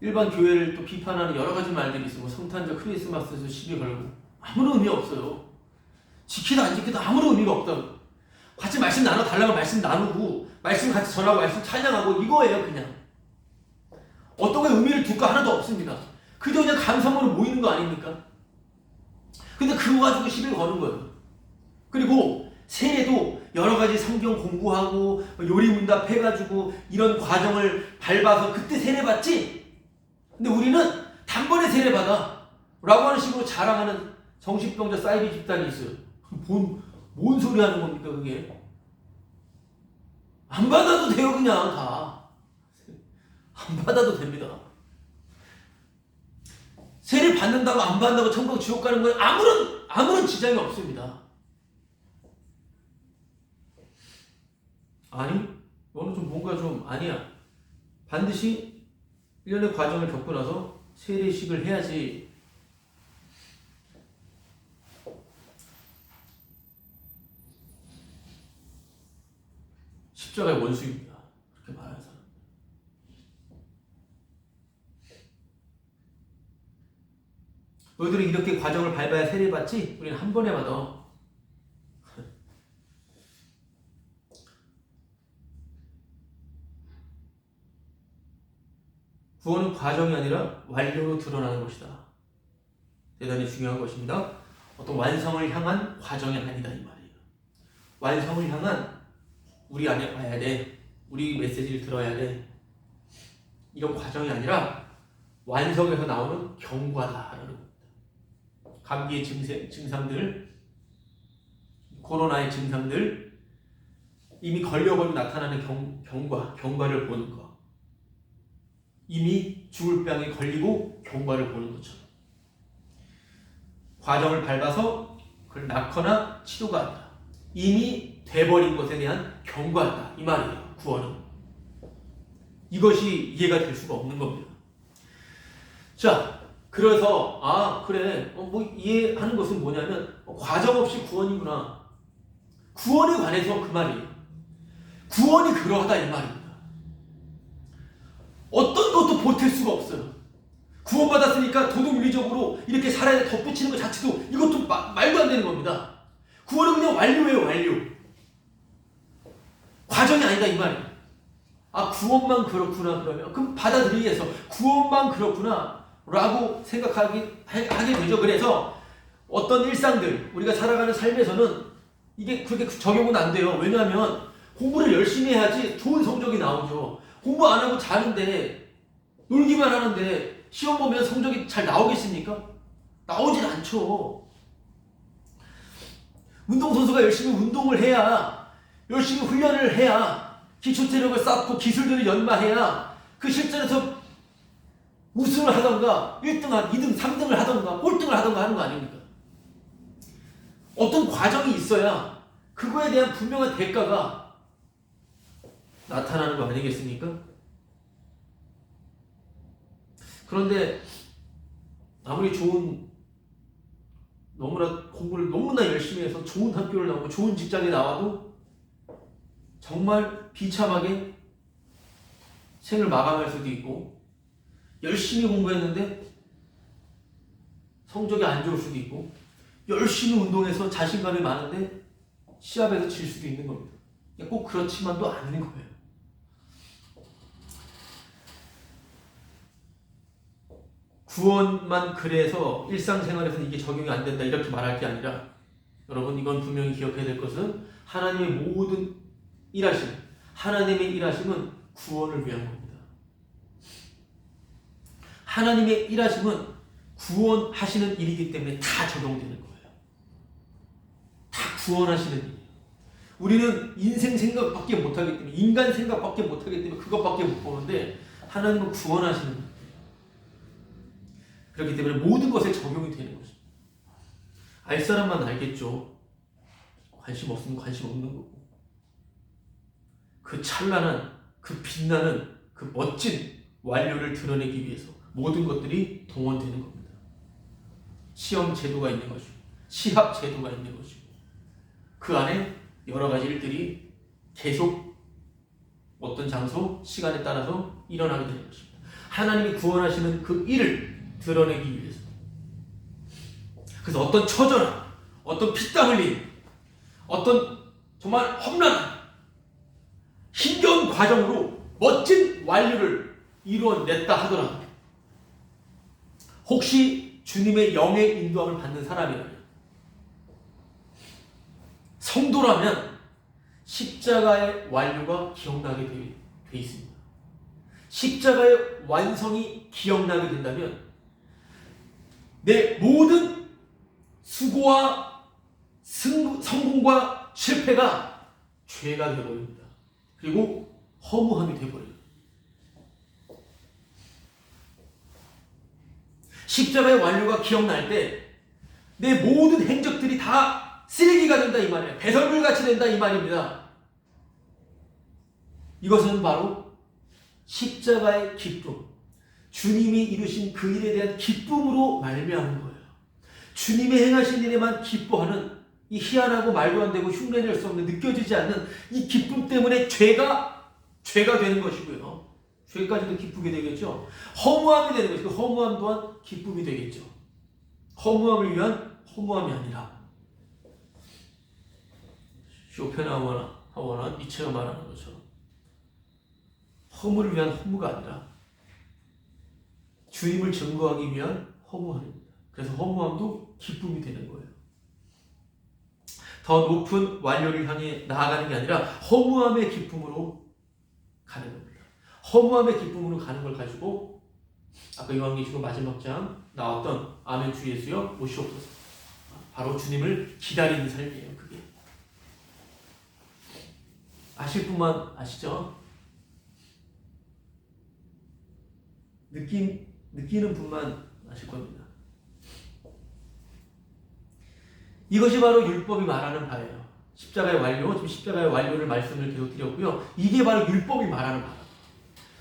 일반 교회를 또 비판하는 여러 가지 말들이 있어요. 성탄절 크리스마스에서 시비 걸고 아무런 의미 없어요. 지키다 안 지키다 아무런 의미가 없다고. 같이 말씀 나눠달라고 말씀 나누고 말씀 같이 전하고 말씀 찬양하고 이거예요. 그냥 어떤 거에 의미를 둘까 하나도 없습니다. 그저 그냥 감성으로 모이는 거 아닙니까? 근데 그거 가지고 시비를 거는 거예요. 그리고 세례도 여러 가지 성경 공부하고 요리문답 해가지고 이런 과정을 밟아서 그때 세례 받지? 근데 우리는 단번에 세례 받아 라고 하는 식으로 자랑하는 정신병자 사이비 집단이 있어요. 뭔 소리 하는 겁니까 그게? 안 받아도 돼요. 그냥 다 안 받아도 됩니다. 세례 받는다고 안 받는다고 천국 지옥 가는 건 아무런 지장이 없습니다. 아니 너는 좀 뭔가 좀 아니야. 반드시 1년의 과정을 겪고 나서 세례식을 해야지. 십자가의 원수입니다. 그렇게 말하는 사람. 너희들은 이렇게 과정을 밟아야 세례받지? 우리는 한 번에 받아. 구원은 과정이 아니라 완료로 드러나는 것이다. 대단히 중요한 것입니다. 어떤 완성을 향한 과정이 아니다 이 말이에요. 완성을 향한 우리 안에 와야 돼. 우리 메시지를 들어야 돼. 이런 과정이 아니라 완성에서 나오는 경과다라는 겁니다. 감기의 증상들, 코로나의 증상들, 이미 걸려버리고 나타나는 경과를 보는 것. 이미 죽을 병에 걸리고 경과를 보는 것처럼. 과정을 밟아서 그걸 낳거나 치료가 아니라 이미 돼버린 것에 대한 경과다 이 말이에요. 구원은. 이것이 이해가 될 수가 없는 겁니다. 자, 그래서 그래 뭐 이해하는 것은 뭐냐면 과정 없이 구원이구나. 구원에 관해서 그 말이에요. 구원이 그러하다 이 말입니다. 어떤 것도 보탤 수가 없어요. 구원받았으니까 도덕윤리적으로 이렇게 살아야 덧붙이는 것 자체도 이것도 말도 안 되는 겁니다. 구원은 그냥 완료예요. 완료. 과정이 아니다 이 말이에요. 구원만 그렇구나 그러면 그럼 받아들이기 위해서 구원만 그렇구나 라고 생각하게 되죠. 그래서 어떤 일상들 우리가 살아가는 삶에서는 이게 그렇게 적용은 안 돼요. 왜냐하면 공부를 열심히 해야지 좋은 성적이 나오죠. 공부 안 하고 자는데 놀기만 하는데 시험 보면 성적이 잘 나오겠습니까? 나오진 않죠. 운동선수가 열심히 운동을 해야 열심히 훈련을 해야 기초체력을 쌓고 기술들을 연마해야 그 실전에서 우승을 하던가 1등, 2등, 3등을 하던가 꼴등을 하던가 하는 거 아닙니까? 어떤 과정이 있어야 그거에 대한 분명한 대가가 나타나는 거 아니겠습니까? 그런데 아무리 공부를 너무나 열심히 해서 좋은 학교를 나오고 좋은 직장에 나와도 정말 비참하게 생을 마감할 수도 있고 열심히 공부했는데 성적이 안 좋을 수도 있고 열심히 운동해서 자신감이 많은데 시합에서 질 수도 있는 겁니다. 꼭 그렇지만도 않은 거예요. 구원만 그래서 일상생활에서는 이게 적용이 안 된다 이렇게 말할 게 아니라 여러분 이건 분명히 기억해야 될 것은 하나님의 모든 일하심, 하나님의 일하심은 구원을 위한 겁니다. 하나님의 일하심은 구원하시는 일이기 때문에 다 적용되는 거예요. 다 구원하시는 일이에요. 우리는 인생 생각밖에 못하기 때문에 인간 생각밖에 못하기 때문에 그것밖에 못 보는데 하나님은 구원하시는 일이에요. 그렇기 때문에 모든 것에 적용이 되는 것입니다. 알 사람만 알겠죠. 관심 없으면 관심 없는 거고. 그 찬란한, 그 빛나는, 그 멋진 완료를 드러내기 위해서 모든 것들이 동원되는 겁니다. 시험 제도가 있는 것이고, 시합 제도가 있는 것이고, 그 안에 여러 가지 일들이 계속 어떤 장소, 시간에 따라서 일어나게 되는 것입니다. 하나님이 구원하시는 그 일을 드러내기 위해서. 그래서 어떤 처절한, 어떤 피땀 흘린, 어떤 정말 험난한, 힘겨운 과정으로 멋진 완료를 이루어냈다 하더라도 혹시 주님의 영의 인도함을 받는 사람이라면, 성도라면 십자가의 완료가 기억나게 돼 있습니다. 십자가의 완성이 기억나게 된다면 내 모든 수고와 성공과 실패가 죄가 되어버립니다. 그리고 허무함이 되어버려요. 십자가의 완료가 기억날 때 내 모든 행적들이 다 쓰레기가 된다 이 말이에요. 배설물같이 된다 이 말입니다. 이것은 바로 십자가의 기쁨, 주님이 이루신 그 일에 대한 기쁨으로 말미암은 거예요. 주님이 행하신 일에만 기뻐하는 이 희한하고 말도 안 되고 흉내낼 수 없는, 느껴지지 않는 이 기쁨 때문에 죄가 되는 것이고요. 죄까지도 기쁘게 되겠죠. 허무함이 되는 것이고, 허무함 또한 기쁨이 되겠죠. 허무함을 위한 허무함이 아니라, 쇼펜하우어나 니체가 말하는 것처럼 허무를 위한 허무가 아니라 주님을 증거하기 위한 허무함입니다. 그래서 허무함도 기쁨이 되는 거예요. 더 높은 완료를 향해 나아가는 게 아니라 허무함의 기쁨으로 가는 겁니다. 허무함의 기쁨으로 가는 걸 가지고 아까 요한계시록 마지막 장 나왔던 아멘 주 예수여 오시옵소서, 바로 주님을 기다리는 삶이에요. 그게 아실 분만 아시죠? 느끼는 분만 아실 겁니다. 이것이 바로 율법이 말하는 바예요. 십자가의 완료, 지금 십자가의 완료를 말씀을 계속 드렸고요. 이게 바로 율법이 말하는 바예요.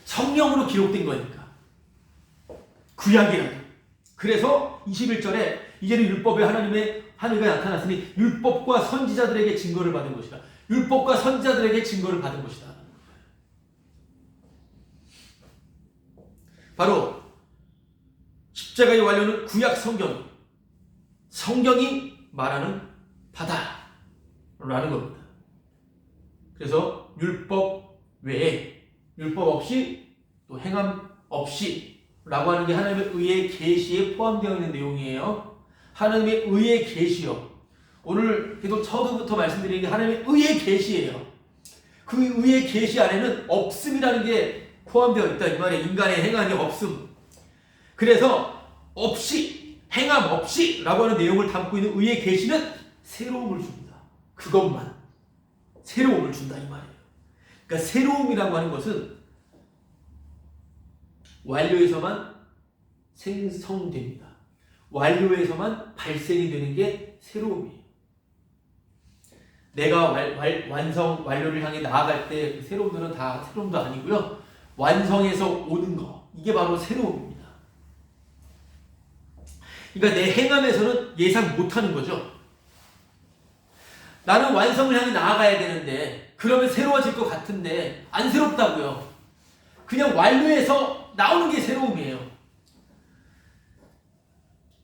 성령으로 기록된 거니까. 구약이라도. 그래서 21절에 이제는 율법에 하나님의 하늘가 나타났으니 율법과 선지자들에게 증거를 받은 것이다. 율법과 선지자들에게 증거를 받은 것이다. 바로 십자가의 완료는 구약 성경이 말하는 바다라는 겁니다. 그래서 율법 외에, 율법 없이 또 행함 없이 라고 하는 게 하나님의 의의 계시에 포함되어 있는 내용이에요. 하나님의 의의 계시요. 오늘 계속 처음부터 말씀드리는 게 하나님의 의의 계시예요. 그 의의 계시 안에는 없음이라는 게 포함되어 있다 이 말이에요. 인간의 행함이 없음. 그래서 없이, 행함 없이 라고 하는 내용을 담고 있는 의의 계시는 새로움을 줍니다. 그것만 새로움을 준다 이 말이에요. 그러니까 새로움이라고 하는 것은 완료에서만 생성됩니다. 완료에서만 발생이 되는 게 새로움이에요. 내가 완료를 향해 나아갈 때 새로움들은 다 새로움도 아니고요. 완성해서 오는 거, 이게 바로 새로움입니다. 그러니까 내 행함에서는 예상 못하는 거죠. 나는 완성을 향해 나아가야 되는데, 그러면 새로워질 것 같은데 안 새롭다고요. 그냥 완료해서 나오는 게 새로움이에요.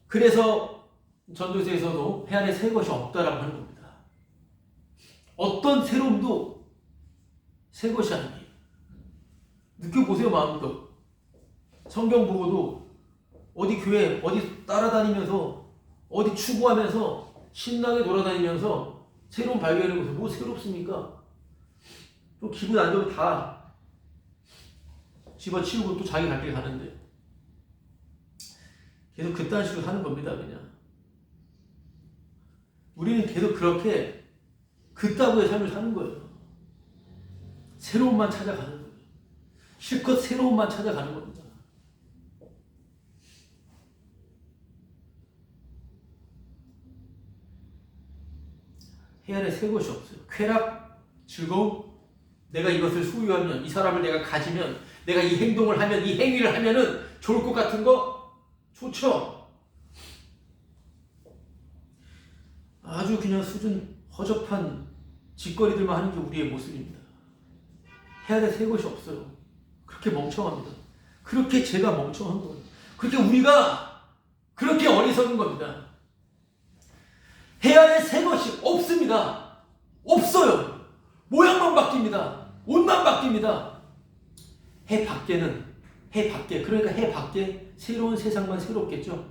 그래서 전도서에서도 해 안에 새 것이 없다라고 하는 겁니다. 어떤 새로움도 새 것이 아니에요. 느껴보세요, 마음껏. 성경 보고도 어디 교회, 어디 따라다니면서, 어디 추구하면서, 신나게 돌아다니면서 새로운 발견을 해보세요. 뭐 새롭습니까? 또 기분 안 좋으면 다 집어치우고 또 자기 갈 길 가는데. 계속 그딴 식으로 사는 겁니다, 그냥. 우리는 계속 그렇게 그따구의 삶을 사는 거예요. 새로움만 찾아가는 거예요. 실컷 새로움만 찾아가는 겁니다. 해 아래 새 것이 없어요. 쾌락, 즐거움, 내가 이것을 소유하면, 이 사람을 내가 가지면, 내가 이 행동을 하면, 이 행위를 하면은 좋을 것 같은 거 좋죠. 아주 그냥 수준 허접한 짓거리들만 하는 게 우리의 모습입니다. 해 아래 새 것이 없어요. 그렇게 멍청합니다. 그렇게 제가 멍청한 거예요. 그렇게 우리가 그렇게 어리석은 겁니다. 해 아래 새 것이 없습니다. 없어요. 모양만 바뀝니다. 옷만 바뀝니다. 해 밖에, 그러니까 해 밖에 새로운 세상만 새롭겠죠.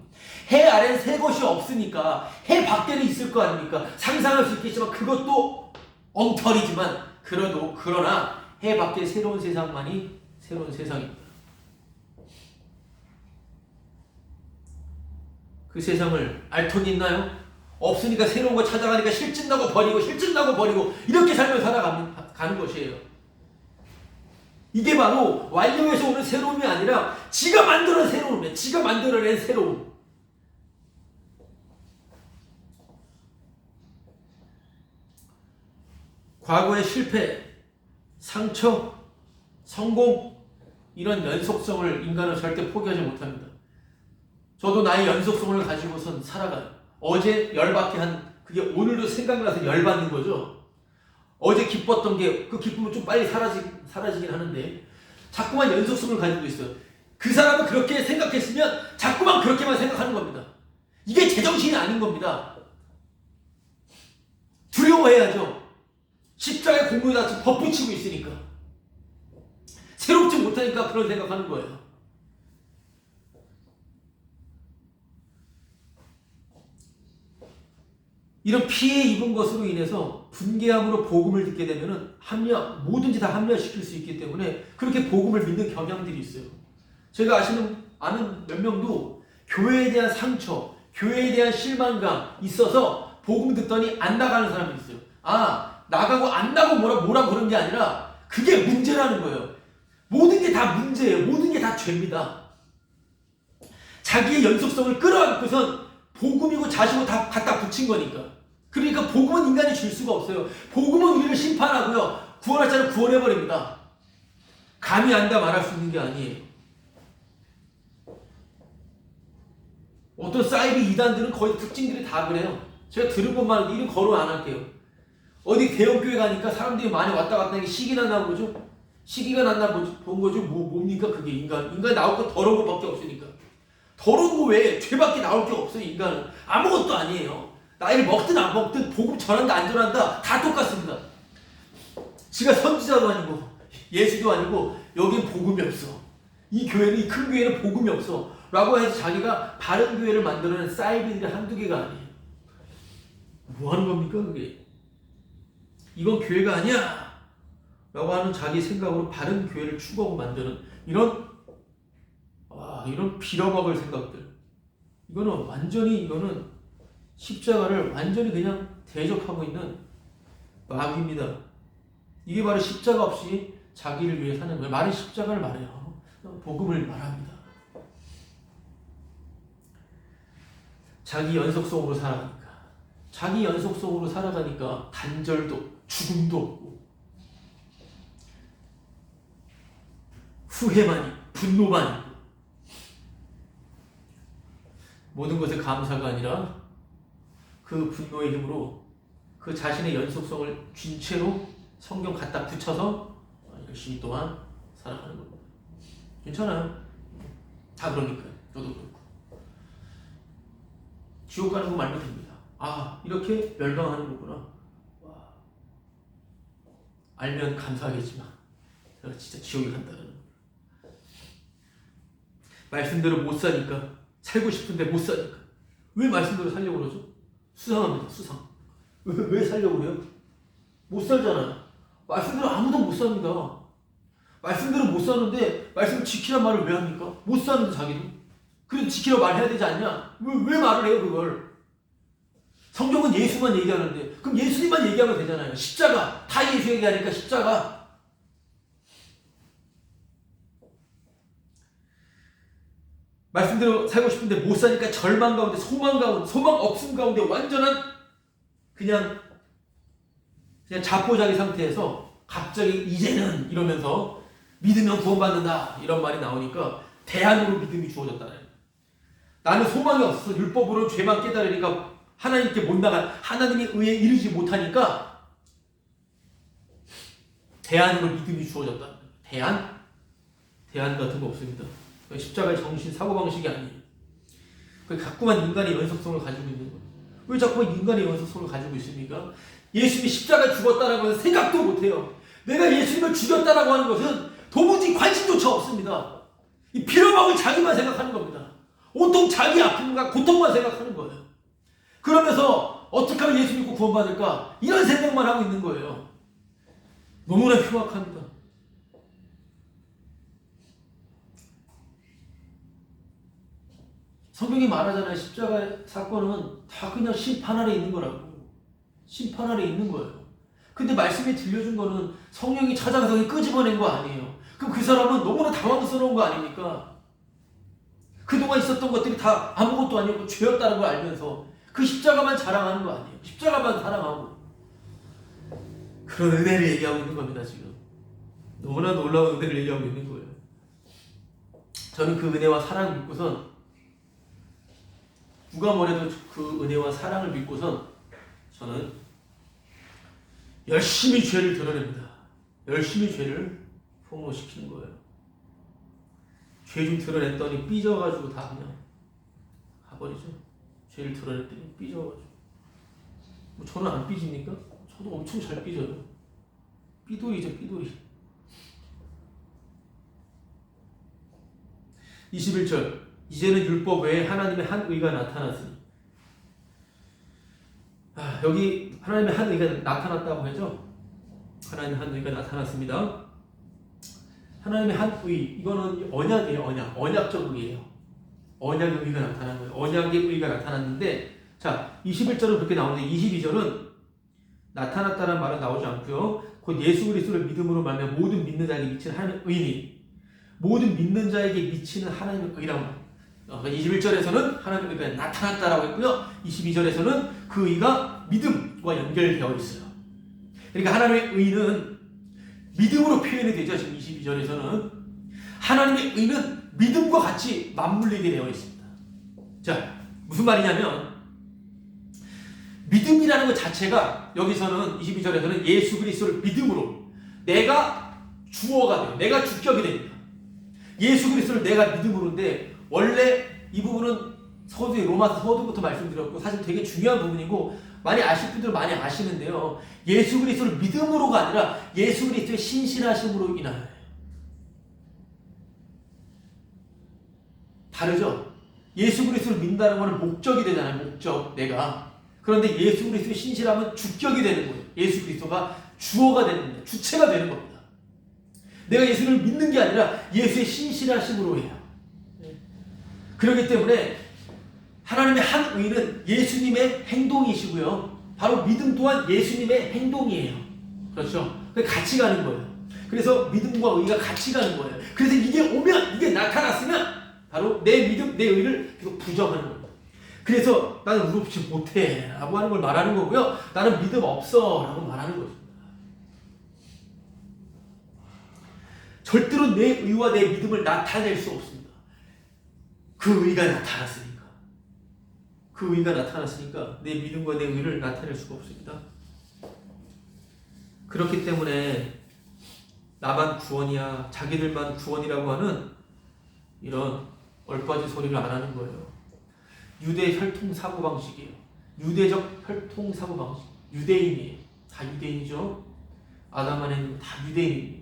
해 아래는 새 것이 없으니까 해 밖에는 있을 거 아닙니까? 상상할 수 있겠지만 그것도 엉터리지만 그러나 해 밖에 새로운 세상만이 새로운 세상입니다. 그 세상을 알 턱이 있나요? 없으니까 새로운 거 찾아가니까 실증나고 버리고 이렇게 삶을 살아가는 것이에요. 이게 바로 완료에서 오는 새로움이 아니라 지가 만들어낸 새로움이에요. 지가 만들어낸 새로움. 과거의 실패, 상처, 성공 이런 연속성을 인간은 절대 포기하지 못합니다. 저도 나의 연속성을 가지고선 살아가요. 어제 열받게 한 그게 오늘도 생각나서 열받는 거죠. 어제 기뻤던 게 그 기쁨은 좀 빨리 사라지긴 하는데 자꾸만 연속성을 가지고 있어요. 그 사람은 그렇게 생각했으면 자꾸만 그렇게만 생각하는 겁니다. 이게 제정신이 아닌 겁니다. 두려워해야죠. 십자가의 공로에다 지금 덧붙이고 있으니까. 새롭지 못하니까 그런 생각하는 거예요. 이런 피해 입은 것으로 인해서 분개함으로 복음을 듣게 되면은 뭐든지 다 합리화시킬 수 있기 때문에 그렇게 복음을 믿는 경향들이 있어요. 제가 아는 몇 명도 교회에 대한 상처, 교회에 대한 실망감 있어서 복음 듣더니 안 나가는 사람이 있어요. 나가고 안 나가고 뭐라고 그런 게 아니라 그게 문제라는 거예요. 모든 게 다 문제예요. 모든 게 다 죄입니다. 자기의 연속성을 끌어안고선 복음이고 자시고 다 갖다 붙인 거니까. 그러니까 복음은 인간이 줄 수가 없어요. 복음은 우리를 심판하고요. 구원할 자를 구원해버립니다. 감히 안다 말할 수 있는 게 아니에요. 어떤 사이비 이단들은 거의 특징들이 다 그래요. 제가 들은 것만 해도 이름 거론 안 할게요. 어디 대형교회 가니까 사람들이 많이 왔다 갔다 하는 게 시기가 났나 보죠? 시기가 났나 본 거죠? 뭡니까 그게 인간 나올 거 더러운 것밖에 없으니까. 더러운 거 외에 죄밖에 나올 게 없어요. 인간은 아무것도 아니에요. 나이를 먹든 안 먹든 복음 전한다 안 전한다 다 똑같습니다. 지가 선지자도 아니고 예수도 아니고 여긴 복음이 없어. 이 큰 교회는 복음이 없어 라고 해서 자기가 바른 교회를 만들어낸 사이비들이 한두 개가 아니에요. 뭐 하는 겁니까 그게? 이건 교회가 아니야 라고 하는 자기 생각으로 바른 교회를 추구하고 만드는 이런 빌어먹을 생각들. 이거는 십자가를 완전히 그냥 대적하고 있는 마귀입니다. 이게 바로 십자가 없이 자기를 위해 사는 거예요. 말은 십자가를 말해요. 복음을 말합니다. 자기 연속성으로 살아가니까 단절도 죽음도 없고 후회만 있고 분노만 있고 모든 것에 감사가 아니라 그 분노의 힘으로 그 자신의 연속성을 쥔 채로 성경 갖다 붙여서 열심히 또한 살아가는 겁니다. 괜찮아요. 다 그러니까요. 저도 그렇고. 지옥 가는 거 말면 됩니다. 이렇게 멸망하는 거구나. 알면 감사하겠지만 내가 진짜 지옥에 간다는 거예요. 말씀대로 못 사니까 살고 싶은데 못 사니까 왜 말씀대로 살려고 그러죠? 수상합니다. 수상. 왜 살려고 그래요? 못 살잖아요. 말씀대로 아무도 못 삽니다. 말씀대로 못 사는데 말씀 지키란 말을 왜 합니까? 못 사는데 자기도. 그래도 지키라고 말해야 되지 않냐? 왜 말을 해요 그걸? 성경은 예수만 얘기하는데 그럼 예수님만 얘기하면 되잖아요. 십자가. 다 예수 얘기하니까 십자가. 말씀대로 살고 싶은데 못 사니까 절망 가운데 소망 없음 가운데 완전한 그냥 그냥 자포자기 상태에서 갑자기 이제는 이러면서 믿으면 구원받는다 이런 말이 나오니까 대안으로 믿음이 주어졌다는 거예요. 나는 소망이 없어서 율법으로 죄만 깨달으니까 하나님께 못 나가 하나님의 의에 이르지 못하니까 대안으로 믿음이 주어졌다. 대안 같은 거 없습니다. 십자가의 정신 사고방식이 아니에요. 자꾸만 인간의 연속성을 가지고 있는 거예요. 왜 자꾸만 인간의 연속성을 가지고 있습니까? 예수님이 십자가에 죽었다는 것은 생각도 못해요. 내가 예수님을 죽였다라고 하는 것은 도무지 관심조차 없습니다. 이 빌어먹을 자기만 생각하는 겁니다. 온통 자기 아픔과 고통만 생각하는 거예요. 그러면서 어떻게 하면 예수 믿고 구원받을까? 이런 생각만 하고 있는 거예요. 너무나 흉악합니다. 성경이 말하잖아요. 십자가 사건은 다 그냥 심판 아래 있는 거라고. 심판 아래 있는 거예요. 근데 말씀이 들려준 거는 성령이 찾아가서 끄집어낸 거 아니에요. 그럼 그 사람은 너무나 당황스러운 거 아닙니까? 그동안 있었던 것들이 다 아무것도 아니었고 죄였다는 걸 알면서 그 십자가만 자랑하는 거 아니에요. 십자가만 사랑하고 그런 은혜를 얘기하고 있는 겁니다. 지금 너무나 놀라운 은혜를 얘기하고 있는 거예요. 저는 그 은혜와 사랑을 믿고선 누가 뭐래도 그 은혜와 사랑을 믿고선 저는 열심히 죄를 드러냅니다. 열심히 죄를 폭로시키는 거예요. 죄 좀 드러냈더니 삐져가지고 다 그냥 가버리죠. 죄를 드러냈더니 삐져가지고. 뭐 저는 안 삐집니까? 저도 엄청 잘 삐져요. 삐돌이죠, 삐돌이. 21절. 이제는 율법 외에 하나님의 한 의가 나타났으니. 여기 하나님의 한 의가 나타났다고 하죠. 하나님의 한 의가 나타났습니다. 하나님의 한 의, 이거는 언약이에요. 언약적 의예요. 언약의 의가 나타난 거예요. 언약의 의가 나타났는데, 자, 21절은 그렇게 나오는데 22절은 나타났다는 말은 나오지 않고요. 곧 예수 그리스도를 믿음으로 말하며 모든 믿는 자에게 미치는 하나님의 의니, 모든 믿는 자에게 미치는 하나님의 의라고 합니다. 21절에서는 하나님의 의가 나타났다라고 했고요. 22절에서는 그 의가 믿음과 연결되어 있어요. 그러니까 하나님의 의는 믿음으로 표현이 되죠. 지금 22절에서는 하나님의 의는 믿음과 같이 맞물리게 되어 있습니다. 자, 무슨 말이냐면 믿음이라는 것 자체가 여기서는 22절에서는 예수 그리스도를 믿음으로 내가 주어가 돼요. 내가 주격이 됩니다. 예수 그리스도를 내가 믿음으로인데 원래 이 부분은 로마서 서두부터 말씀드렸고 사실 되게 중요한 부분이고 많이 아실 분들 많이 아시는데요. 예수 그리스도를 믿음으로가 아니라 예수 그리스도의 신실하심으로 인하여. 다르죠? 예수 그리스도를 믿는다는 것은 목적이 되잖아요. 목적, 내가. 그런데 예수 그리스도의 신실함은 주격이 되는 거예요. 예수 그리스도가 주어가 되는 겁니다. 주체가 되는 겁니다. 내가 예수를 믿는 게 아니라 예수의 신실하심으로 해요. 그렇기 때문에 하나님의 한 의는 예수님의 행동이시고요. 바로 믿음 또한 예수님의 행동이에요. 그렇죠? 같이 가는 거예요. 그래서 믿음과 의가 같이 가는 거예요. 그래서 이게 오면, 이게 나타났으면 바로 내 믿음, 내 의를 계속 부정하는 거예요. 그래서 나는 의롭지 못해 라고 하는 걸 말하는 거고요. 나는 믿음 없어 라고 말하는 거죠. 절대로 내 의와 내 믿음을 나타낼 수 없습니다. 그 의가 나타났으니까. 그 의가 나타났으니까 내 믿음과 내 의를 나타낼 수가 없습니다. 그렇기 때문에 나만 구원이야, 자기들만 구원이라고 하는 이런 얼빠진 소리를 안 하는 거예요. 유대 혈통 사고방식이에요. 유대적 혈통 사고방식. 유대인이에요. 다 유대인이죠. 아담 안에는 다 유대인이에요.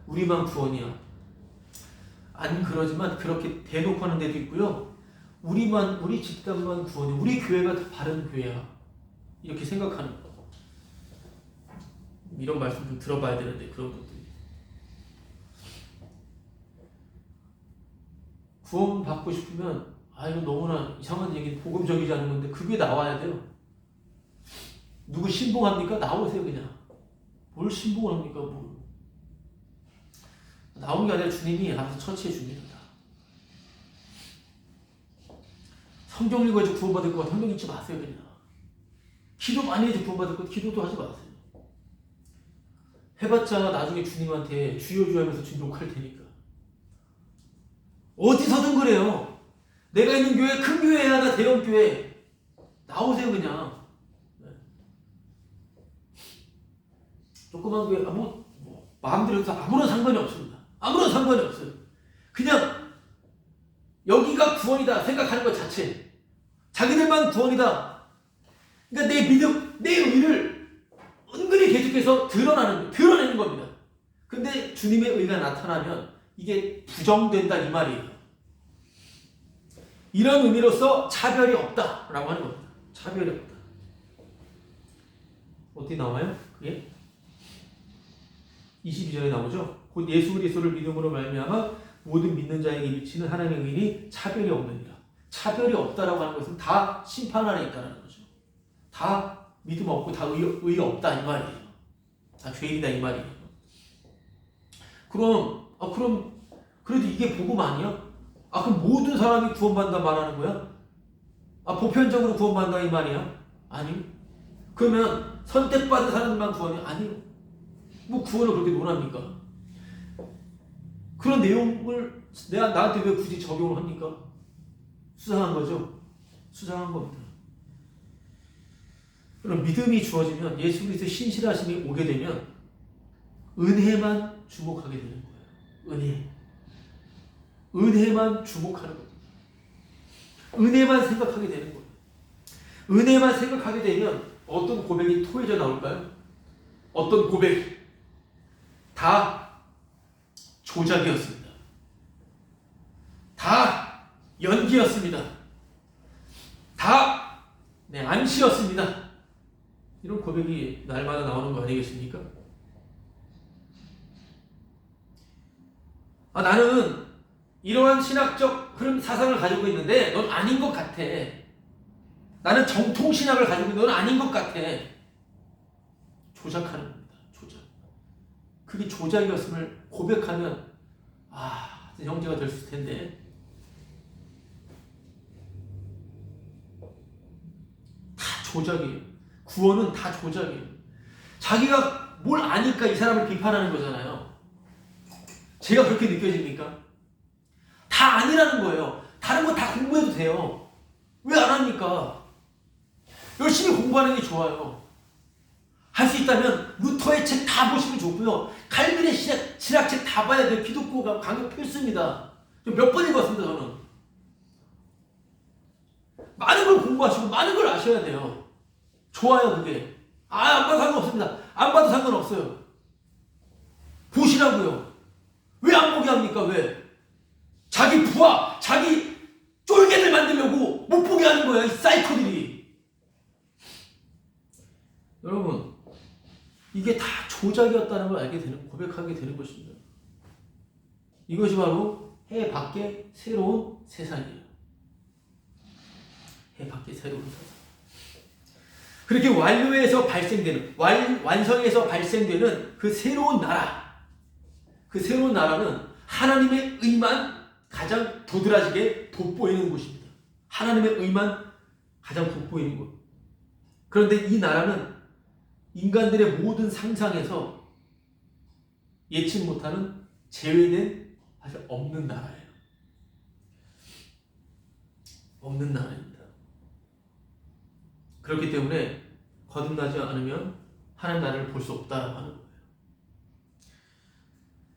우리만 구원이야. 안 그러지만 그렇게 대놓고 하는 데도 있고요. 우리 집단만 구원이야. 우리 교회가 더 바른 교회야. 이렇게 생각하는 거. 이런 말씀 좀 들어봐야 되는데 그런 것들이. 구원 받고 싶으면 이거 너무나 이상한 얘기, 복음적이지 않은 건데 그게 나와야 돼요. 누구 신봉합니까? 나오세요 그냥. 뭘 신봉을 합니까? 뭐. 나온 게 아니라 주님이 알아서 처치해 줍니다. 성경 읽어야지 구원받을 것 같아. 성경 읽지 마세요 그냥. 기도 많이 해야지 구원받을 것 같아. 기도도 하지 마세요. 해봤자 나중에 주님한테 주여 주여 하면서 주님 욕할 테니까. 어디서든 그래요. 내가 있는 교회 큰 교회야, 나 대형 교회. 나오세요 그냥. 조그만 교회 마음대로 해서 아무런 상관이 없습니다. 아무런 상관이 없어요. 그냥 여기가 구원이다 생각하는 것 자체. 자기들만 구원이다. 그러니까 내 믿음, 내 의를 은근히 계속해서 드러내는 겁니다. 근데 주님의 의가 나타나면 이게 부정된다 이 말이에요. 이런 의미로서 차별이 없다라고 하는 겁니다. 차별이 없다. 어디 나와요? 그게 22절에 나오죠. 곧 예수 그리스도를 믿음으로 말미암아 모든 믿는 자에게 미치는 하나님의 의인이 차별이 없느니라. 차별이 없다라고 하는 것은 다 심판 아래 있다는 거죠. 다 믿음 없고 다 의 없다 이 말이에요. 다 죄인이다 이 말이에요. 그럼 그래도 이게 복음 아니야? 그럼 모든 사람이 구원받는다 말하는 거야? 보편적으로 구원받는다 이 말이야? 아니요. 그러면 선택받은 사람들만 구원이 아니요. 뭐 구원을 그렇게 논합니까? 그런 내용을 나한테 왜 굳이 적용을 합니까? 수상한 거죠. 수상한 겁니다. 그럼 믿음이 주어지면 예수 그리스도의 신실하심이 오게 되면 은혜만 주목하게 되는 거예요. 은혜만 주목하는 거예요. 은혜만 생각하게 되는 거예요. 은혜만 생각하게 되면 어떤 고백이 토해져 나올까요? 어떤 고백? 다 조작이었습니다. 다 연기였습니다. 다 암시였습니다. 이런 고백이 날마다 나오는 거 아니겠습니까? 나는 이러한 신학적 흐름 사상을 가지고 있는데 넌 아닌 것 같아. 나는 정통신학을 가지고 있는데 넌 아닌 것 같아. 조작하는 겁니다. 조작. 그게 조작이었음을 고백하면 형제가 될 수 있을 텐데 다 조작이에요. 구원은 다 조작이에요. 자기가 뭘 아니까 이 사람을 비판하는 거잖아요. 제가 그렇게 느껴집니까? 다 아니라는 거예요. 다른 거 다 공부해도 돼요. 왜 안 합니까? 열심히 공부하는 게 좋아요. 할 수 있다면 루터의 책 다 보시면 좋고요. 칼빈의 신학책 다 봐야 돼요. 기독교가 강력 필수입니다. 몇 번 읽었습니다. 저는. 많은 걸 공부하시고 많은 걸 아셔야 돼요. 좋아요 그게. 안 봐도 상관없습니다. 안 봐도 상관없어요. 보시라고요. 왜 안 보게 합니까? 왜? 자기 부하, 자기 쫄개들 만들려고 못 보게 하는 거야. 이 사이코들이. 여러분 이게 다 조작이었다는 걸 알게 되는, 고백하게 되는 것입니다. 이것이 바로 해 밖의 새로운 세상이에요. 해 밖의 새로운 세상. 그렇게 완료에서 발생되는, 완성에서 발생되는 그 새로운 나라. 그 새로운 나라는 하나님의 의만 가장 도드라지게 돋보이는 곳입니다. 하나님의 의만 가장 돋보이는 곳. 그런데 이 나라는 인간들의 모든 상상에서 예측 못하는 제외된 사실 없는 나라예요. 없는 나라입니다. 그렇기 때문에 거듭나지 않으면 하나님 나라를 볼 수 없다라고 하는 거예요.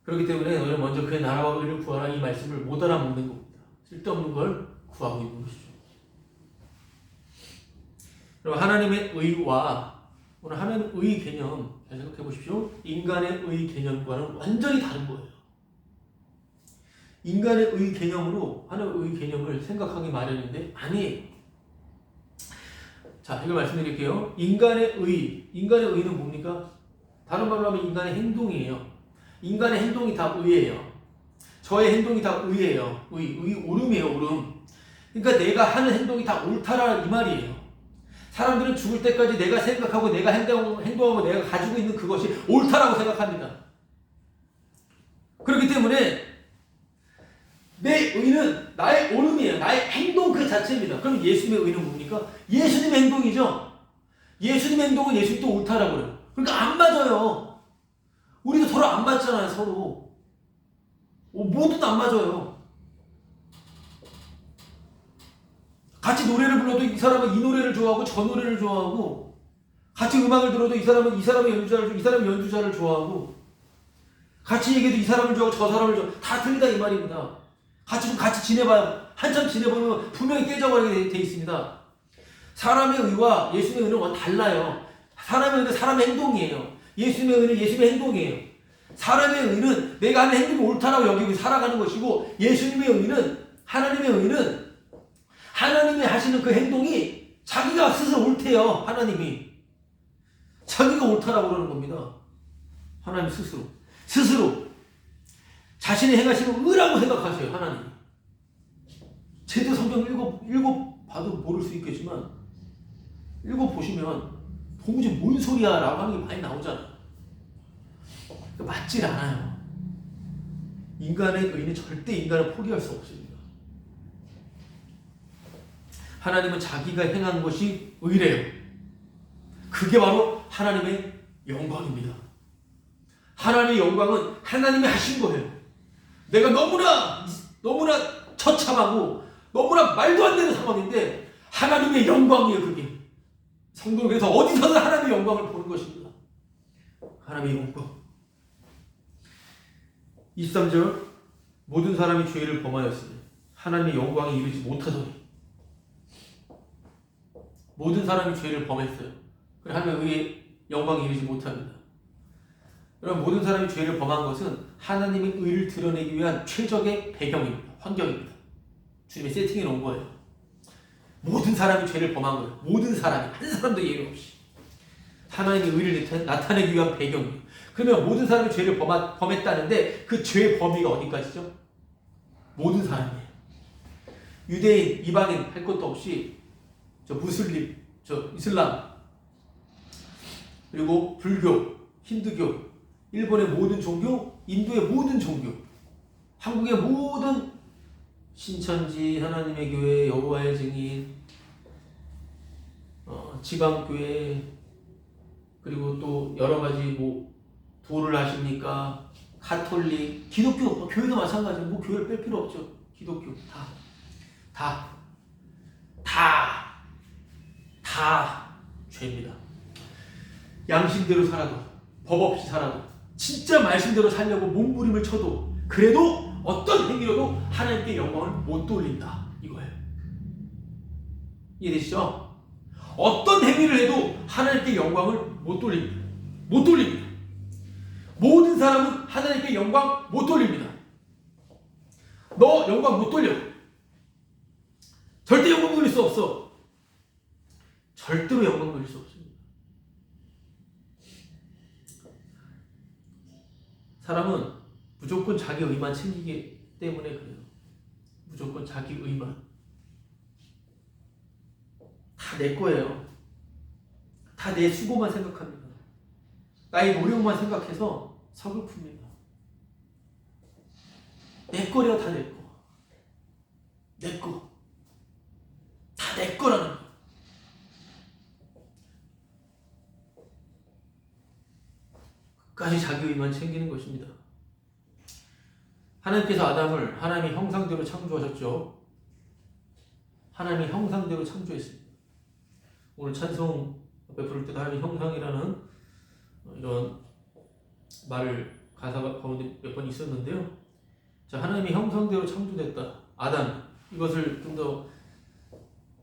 그렇기 때문에 너희는 먼저 그의 나라와 의를 구하라 이 말씀을 못 알아먹는 겁니다. 쓸데없는 걸 구하고 있는 것이죠. 그럼 하나님의 의와 오늘 하나님의 의 개념 잘 생각해 보십시오. 인간의 의 개념과는 완전히 다른 거예요. 인간의 의 개념으로 하나님의 의 개념을 생각하기 마련인데 아니에요. 자, 이걸 말씀드릴게요. 인간의 의는 뭡니까? 다른 말로 하면 인간의 행동이에요. 인간의 행동이 다 의예요. 저의 행동이 다 의예요. 옳음이에요, 옳음. 그러니까 내가 하는 행동이 다 옳다라 이 말이에요. 사람들은 죽을 때까지 내가 생각하고 내가 행동하고 내가 가지고 있는 그것이 옳다라고 생각합니다. 그렇기 때문에 내 의는 나의 옳음이에요. 나의 행동 그 자체입니다. 그럼 예수님의 의는 뭡니까? 예수님의 행동이죠. 예수님의 행동은 예수님도 옳다라고 해요. 그러니까 안 맞아요. 우리도 서로 안 맞잖아요. 서로 모두도 안 맞아요. 같이 노래를 불러도 이 사람은 이 노래를 좋아하고 저 노래를 좋아하고, 같이 음악을 들어도 이 사람은 이 사람의 연주자를, 이 사람의 연주자를 좋아하고, 같이 얘기해도 이 사람을 좋아하고 저 사람을 좋아하고, 다 틀리다 이 말입니다. 같이 지내봐요. 한참 지내보면 분명히 깨져버리게 돼 있습니다. 사람의 의와 예수님의 의는 완전 달라요. 사람의 의는 사람의 행동이에요. 예수님의 의는 예수님의 행동이에요. 사람의 의는 내가 하는 행동이 옳다라고 여기고 살아가는 것이고, 예수님의 의는, 하나님의 의는 하나님이 하시는 그 행동이 자기가 스스로 옳대요. 하나님이 자기가 옳다라고 그러는 겁니다. 하나님 스스로 자신이 행하시는 의라고 생각하세요. 하나님. 제도 성경 읽어 봐도 모를 수 있겠지만, 읽어 보시면 도무지 뭔 소리야 라고 하는 게 많이 나오잖아요. 맞질 않아요. 인간의 의는 절대 인간을 포기할 수 없습니다. 하나님은 자기가 행한 것이 의래요. 그게 바로 하나님의 영광입니다. 하나님의 영광은 하나님이 하신 거예요. 내가 너무나 처참하고 너무나 말도 안 되는 상황인데 하나님의 영광이에요. 그게 성경, 그래서 어디서든 하나님의 영광을 보는 것입니다. 하나님의 영광. 23절, 모든 사람이 죄를 범하였으니 하나님의 영광에 이르지 못하더니. 모든 사람이 죄를 범했어요. 그래 하나님의 영광에 이르지 못합니다. 여러분, 모든 사람이 죄를 범한 것은 하나님의 의를 드러내기 위한 최적의 배경입니다. 환경입니다. 주님이 세팅해 놓은 거예요. 모든 사람이 죄를 범한 거예요. 모든 사람이, 한 사람도 예외 없이 하나님의 의를 나타내기 위한 배경이에요. 그러면 모든 사람이 죄를 범했다는데 그 죄의 범위가 어디까지죠? 모든 사람이에요. 유대인, 이방인 할 것도 없이 저 무슬림, 저 이슬람, 그리고 불교, 힌두교, 일본의 모든 종교, 인도의 모든 종교, 한국의 모든 신천지, 하나님의 교회, 여호와의 증인, 지방교회, 그리고 또 여러 가지 뭐 도를 하십니까? 가톨릭, 기독교, 교회도 마찬가지예요. 뭐 교회를 뺄 필요 없죠. 기독교 다 죄입니다. 양심대로 살아도, 법 없이 살아도, 진짜 말씀대로 살려고 몸부림을 쳐도, 그래도 어떤 행위로도 하나님께 영광을 못 돌린다. 이거예요. 이해되시죠? 어떤 행위를 해도 하나님께 영광을 못 돌립니다. 못 돌립니다. 모든 사람은 하나님께 영광 못 돌립니다. 너 영광 못 돌려. 절대 영광 돌릴 수 없어. 절대로 영광 돌릴 수 없습니다. 사람은 무조건 자기 의만 챙기기 때문에 그래요. 무조건 자기 의만. 다 내 거예요. 다 내 수고만 생각합니다. 나의 노력만 생각해서 서글픕니다. 내 거래요. 다 내 거. 내 거. 다 내 거라는 거예요. 끝까지 자기 의만 챙기는 것입니다. 하나님께서 아담을 하나님의 형상대로 창조하셨죠. 하나님의 형상대로 창조했습니다. 오늘 찬송 앞에 부를 때도 하나님의 형상이라는 이런 말을 가사 가운데 몇 번 있었는데요. 자, 하나님의 형상대로 창조됐다. 아담. 이것을 좀 더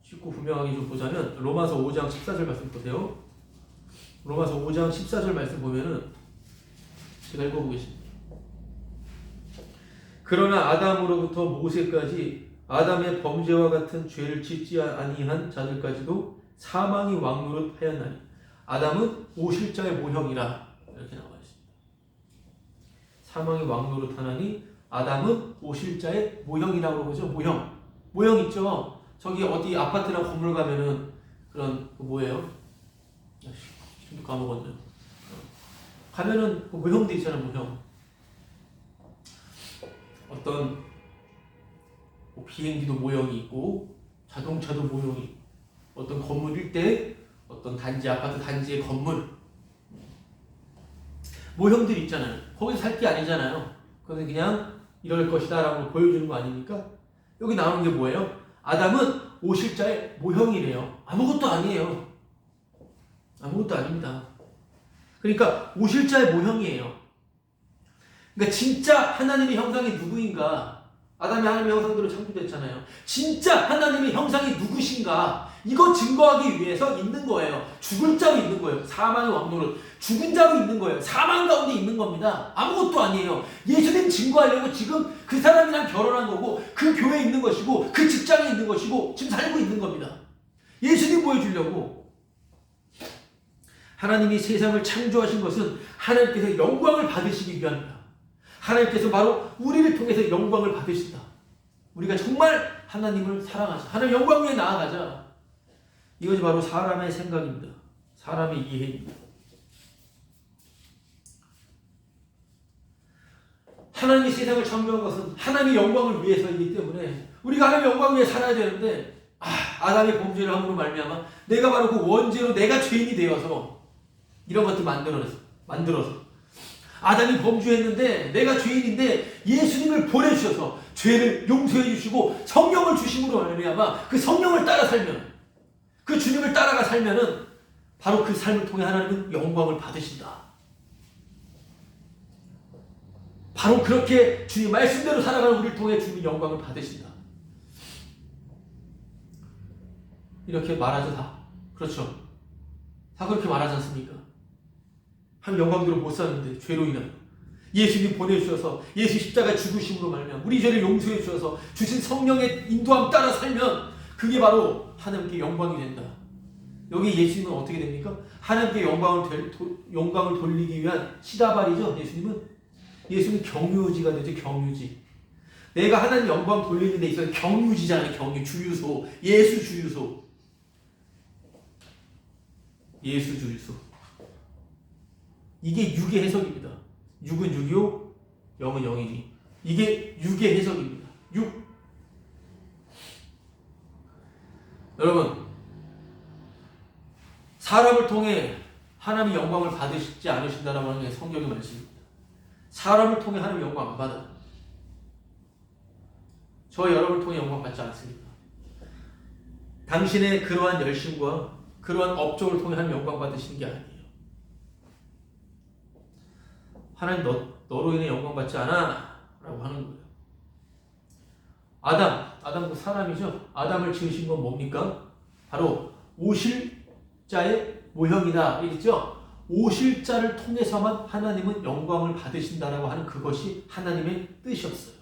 쉽고 분명하게 좀 보자면 로마서 5장 14절 말씀 보세요. 로마서 5장 14절 말씀 보면은 제가 읽어보겠습니다. 그러나 아담으로부터 모세까지 아담의 범죄와 같은 죄를 짓지 아니한 자들까지도 사망이 왕노릇하였나니 아담은 오실자의 모형이라 이렇게 나와 있습니다. 사망이 왕노릇하나니 아담은 오실자의 모형이라고 그러죠. 모형 있죠. 저기 어디 아파트나 건물 가면은 그런 그 뭐예요? 좀 까먹었네요. 가면은 그 모형도 있잖아요. 모형. 어떤 뭐 비행기도 모형이 있고 자동차도 모형이 있고 어떤 건물 일대 어떤 단지 아파트 단지의 건물 모형들이 있잖아요. 거기서 살 게 아니잖아요. 그건 그냥 이럴 것이다 라고 보여주는 거 아닙니까? 여기 나오는 게 뭐예요? 아담은 오실자의 모형이래요. 아무것도 아니에요. 아무것도 아닙니다. 그러니까 오실자의 모형이에요. 그러니까 진짜 하나님의 형상이 누구인가? 아담이 하나님의 형상대로 창조됐잖아요. 진짜 하나님의 형상이 누구신가? 이거 증거하기 위해서 있는 거예요. 죽을 자로 있는 거예요. 사망의 왕노릇. 죽은 자로 있는 거예요. 사망 가운데 있는 겁니다. 아무것도 아니에요. 예수님 증거하려고 지금 그 사람이랑 결혼한 거고, 그 교회에 있는 것이고, 그 직장에 있는 것이고, 지금 살고 있는 겁니다. 예수님 보여주려고. 하나님이 세상을 창조하신 것은 하나님께서 영광을 받으시기 위함이다. 하나님께서 바로 우리를 통해서 영광을 받으신다. 우리가 정말 하나님을 사랑하자. 하나님 영광 위에 나아가자. 이것이 바로 사람의 생각입니다. 사람의 이해입니다. 하나님이 세상을 창조한 것은 하나님의 영광을 위해서이기 때문에 우리가 하나님의 영광 위에 살아야 되는데 아담의 범죄를 함으로 말미암아 내가 바로 그 원죄로 내가 죄인이 되어서 이런 것들 만들어서 아담이 범죄했는데 내가 죄인인데 예수님을 보내주셔서 죄를 용서해 주시고 성령을 주심으로 말미암아 그 성령을 따라 살면 그 주님을 따라가 살면은 바로 그 삶을 통해 하나님은 영광을 받으신다. 바로 그렇게 주님 말씀대로 살아가는 우리를 통해 주님이 영광을 받으신다. 이렇게 말하죠 다. 그렇죠. 다 그렇게 말하지 않습니까? 하나님 영광대로 못 사는데 죄로 인하여 예수님 보내주셔서 예수 십자가 죽으심으로 말미암아 우리 죄를 용서해 주셔서 주신 성령의 인도함 따라 살면 그게 바로 하나님께 영광이 된다. 여기 예수님은 어떻게 됩니까? 하나님께 영광을 돌리기 위한 시다발이죠. 예수님은 경유지가 되죠. 경유지. 내가 하나님 영광 돌리는 데 있어서 경유지잖아요. 경유, 주유소, 예수 주유소. 예수 주유소. 이게 육의 해석입니다. 육은 6이요, 0은 0이니. 이게 육의 해석입니다. 육. 여러분, 사람을 통해 하나님의 영광을 받으시지 않으신다라고 하는 게 성경의 말씀입니다. 사람을 통해 하나님의 영광 안 받아요. 저 여러분을 통해 영광 받지 않습니다. 당신의 그러한 열심과 그러한 업적을 통해 하나님 영광 받으시는 게 아니에요. 하나님 너로 인해 영광 받지 않아 라고 하는 거예요. 아담도 사람이죠. 아담을 지으신 건 뭡니까? 바로 오실자의 모형이다 이랬죠. 오실자를 통해서만 하나님은 영광을 받으신다라고 하는 그것이 하나님의 뜻이었어요.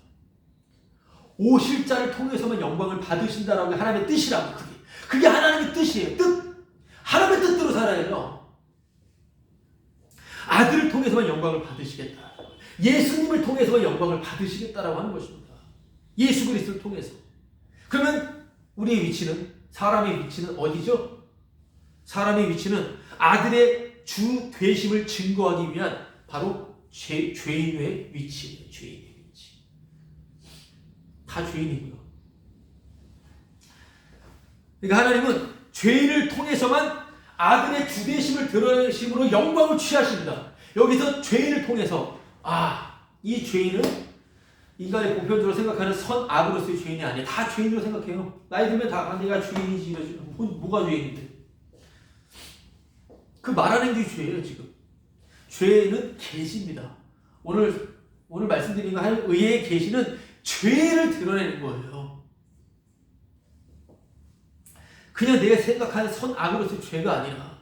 오실자를 통해서만 영광을 받으신다라고 하나님의 뜻이라고. 그게 하나님의 뜻이에요. 하나님의 뜻대로 살아야죠. 아들을 통해서만 영광을 받으시겠다. 예수님을 통해서만 영광을 받으시겠다라고 하는 것입니다. 예수 그리스도를 통해서. 그러면 우리의 위치는, 사람의 위치는 어디죠? 사람의 위치는 아들의 주 되심을 증거하기 위한 바로 죄인의 위치예요. 죄인의 위치. 다 죄인이고요. 그러니까 하나님은 죄인을 통해서만 아들의 주 되심을 드러내심으로 영광을 취하십니다. 여기서 죄인을 통해서 이 죄인은 인간의 보편적으로 생각하는 선악으로서의 죄인이 아니에요. 다 죄인으로 생각해요. 나이 들면 다 내가 죄인이지 이러지. 뭐가 죄인인데? 그 말하는 게 죄예요 지금. 죄는 계시입니다. 오늘 말씀드린 거 하나님 의의 계시는 죄를 드러내는 거예요. 그냥 내가 생각하는 선악으로서의 죄가 아니라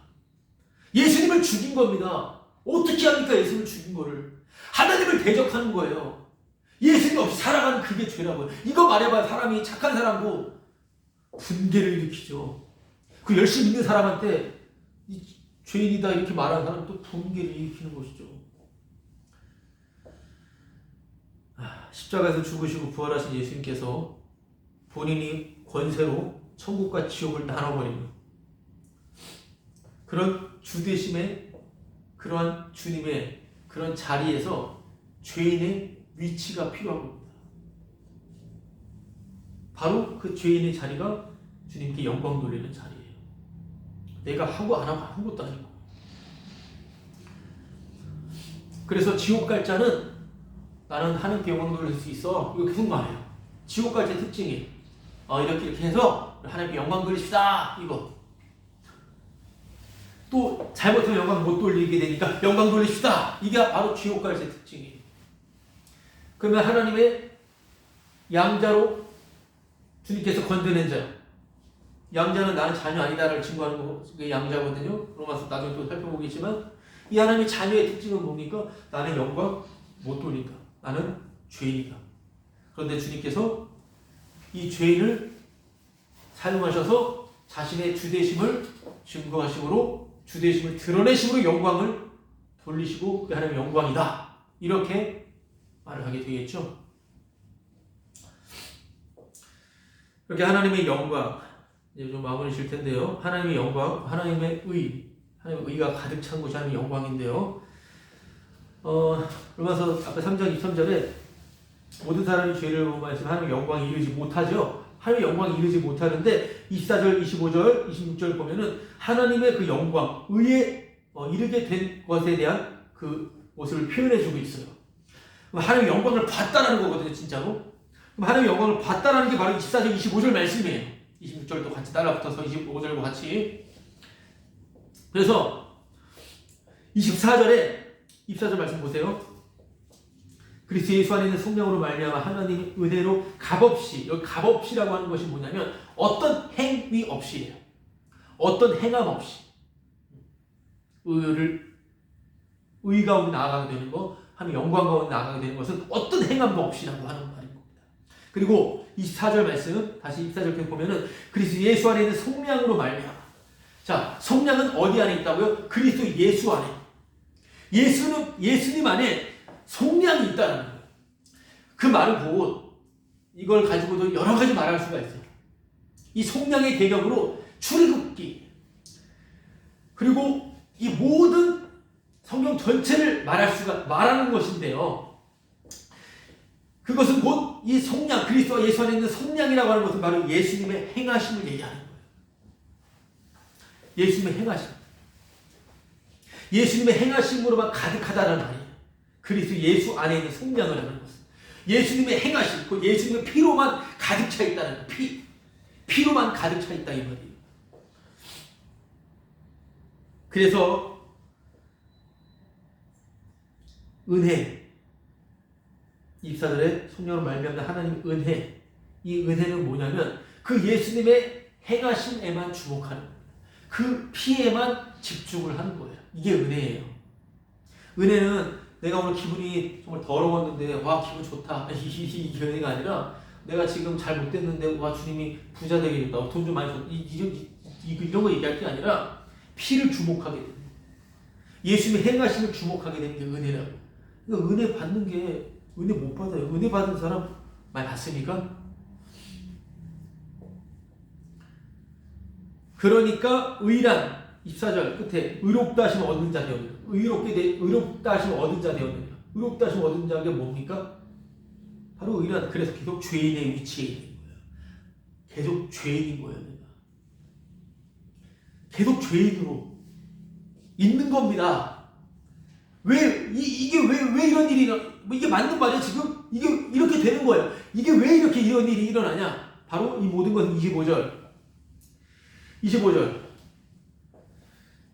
예수님을 죽인 겁니다. 어떻게 합니까? 예수님을 죽인 거를. 하나님을 대적하는 거예요. 예수님 없이 살아가는 그게 죄라고요. 이거 말해봐야 사람이 착한 사람도 분개를 일으키죠. 그 열심히 있는 사람한테 죄인이다 이렇게 말하는 사람은 또 분개를 일으키는 것이죠. 십자가에서 죽으시고 부활하신 예수님께서 본인이 권세로 천국과 지옥을 나눠버리는 그런 주되심의 그러한 주님의 그런 자리에서 죄인의 위치가 필요한 겁니다. 바로 그 죄인의 자리가 주님께 영광 돌리는 자리예요. 내가 하고 안 하고 아무것도 아니고. 그래서 지옥 갈 자는 나는 하나님께 영광 돌릴 수 있어. 이거 계속 말해요. 지옥 갈 자 특징이 이렇게 해서 하나님께 영광 돌립시다. 이거. 또 잘못하면 영광 못 돌리게 되니까 영광 돌립시다. 이게 바로 지옥 갈 자 특징이에요. 그러면 하나님의 양자로 주님께서 건져낸 자요. 양자는 나는 자녀 아니다를 증거하는 거, 그게 양자거든요. 로마서 나중에 또 살펴보겠지만 이 하나님의 자녀의 특징은 뭡니까? 나는 영광 못 돌린다. 나는 죄인이다. 그런데 주님께서 이 죄인을 사용하셔서 자신의 주되심을 증거하심으로 주되심을 드러내심으로 영광을 돌리시고 그 하나님의 영광이다. 이렇게 말을 하게 되겠죠. 이렇게 하나님의 영광 이제 좀 마무리 질 텐데요. 하나님의 영광, 하나님의 의가 가득 찬 곳이 하나님의 영광인데요. 로마서 아까 3장 23절에 모든 사람이 죄를 범하였으면 하나님의 영광에 이르지 못하죠. 하나님의 영광에 이르지 못하는데 24절, 25절, 26절 보면은 하나님의 그 영광, 의에 이르게 된 것에 대한 그 모습을 표현해주고 있어요. 하나님의 영광을 봤다라는 거거든요, 진짜로. 그럼 하나님의 영광을 봤다라는 게 바로 24절, 25절 말씀이에요. 26절도 같이 따라붙어서 25절과 같이. 그래서 24절 말씀 보세요. 그리스도 예수 안에 있는 성령으로 말미암아 하나님의 은혜로 값없이, 여기 값없이라고 하는 것이 뭐냐면 어떤 행위 없이예요. 어떤 행함 없이 의 가운데 나아가게 되는 거, 하나님의 영광 가운데 나아가게 되는 것은 어떤 행함도 없이라고 하는 말인 겁니다. 그리고 24절 말씀, 다시 24절 보면은 그리스도 예수 안에 있는 성령으로 말미암아. 자, 성령은 어디 안에 있다고요? 그리스도 예수 안에. 예수님 안에 성령이 있다는 거예요. 그 말은 곧 이걸 가지고도 여러 가지 말할 수가 있어요. 이 성령의 개념으로 출애굽기 그리고 이 모든 성경 전체를 말하는 것인데요. 그것은 곧 이 성령, 그리스도와 예수 안에 있는 성령이라고 하는 것은 바로 예수님의 행하심을 얘기하는 거예요. 예수님의 행하심. 예수님의 행하심으로만 가득하다는 말이에요. 그리스도 예수 안에 있는 성령을 하는 것은 예수님의 행하심, 그 예수님의 피로만 가득 차 있다는 거예요. 피로만 가득 차 있다 이 말이에요. 그래서 은혜, 24절에 성령으로 말미암는 하나님 은혜, 이 은혜는 뭐냐면 그 예수님의 행하심에만 주목하는 거예요. 그 피에만 집중을 하는 거예요. 이게 은혜예요. 은혜는 내가 오늘 기분이 정말 더러웠는데 와 기분 좋다 이 은혜가 아니라 내가 지금 잘 못됐는데 와 주님이 부자 되게 해줬다, 돈 좀 많이 줬다, 이런 거 얘기할 게 아니라 피를 주목하게 되는 거예요. 예수님의 행하심을 주목하게 되는 게 은혜라고. 그러니까 은혜 받는 게 은혜 못 받아요. 은혜 받은 사람 많이 봤습니까? 그러니까 의란 24절 끝에 의롭다 하시면 얻은 자 되었느냐. 의롭다 하시면 얻은 자 되었느냐. 의롭다 하시면 얻은 자가 뭡니까? 바로 의란. 그래서 계속 죄인의 위치에 있는 거예요. 계속 죄인인 거예요. 내가. 계속 죄인으로 있는 겁니다. 이게 왜 이런 일이 이게 맞는 말이야 지금? 이게 이렇게 되는 거예요. 이게 왜 이렇게 이런 일이 일어나냐? 바로 이 모든 것은 25절.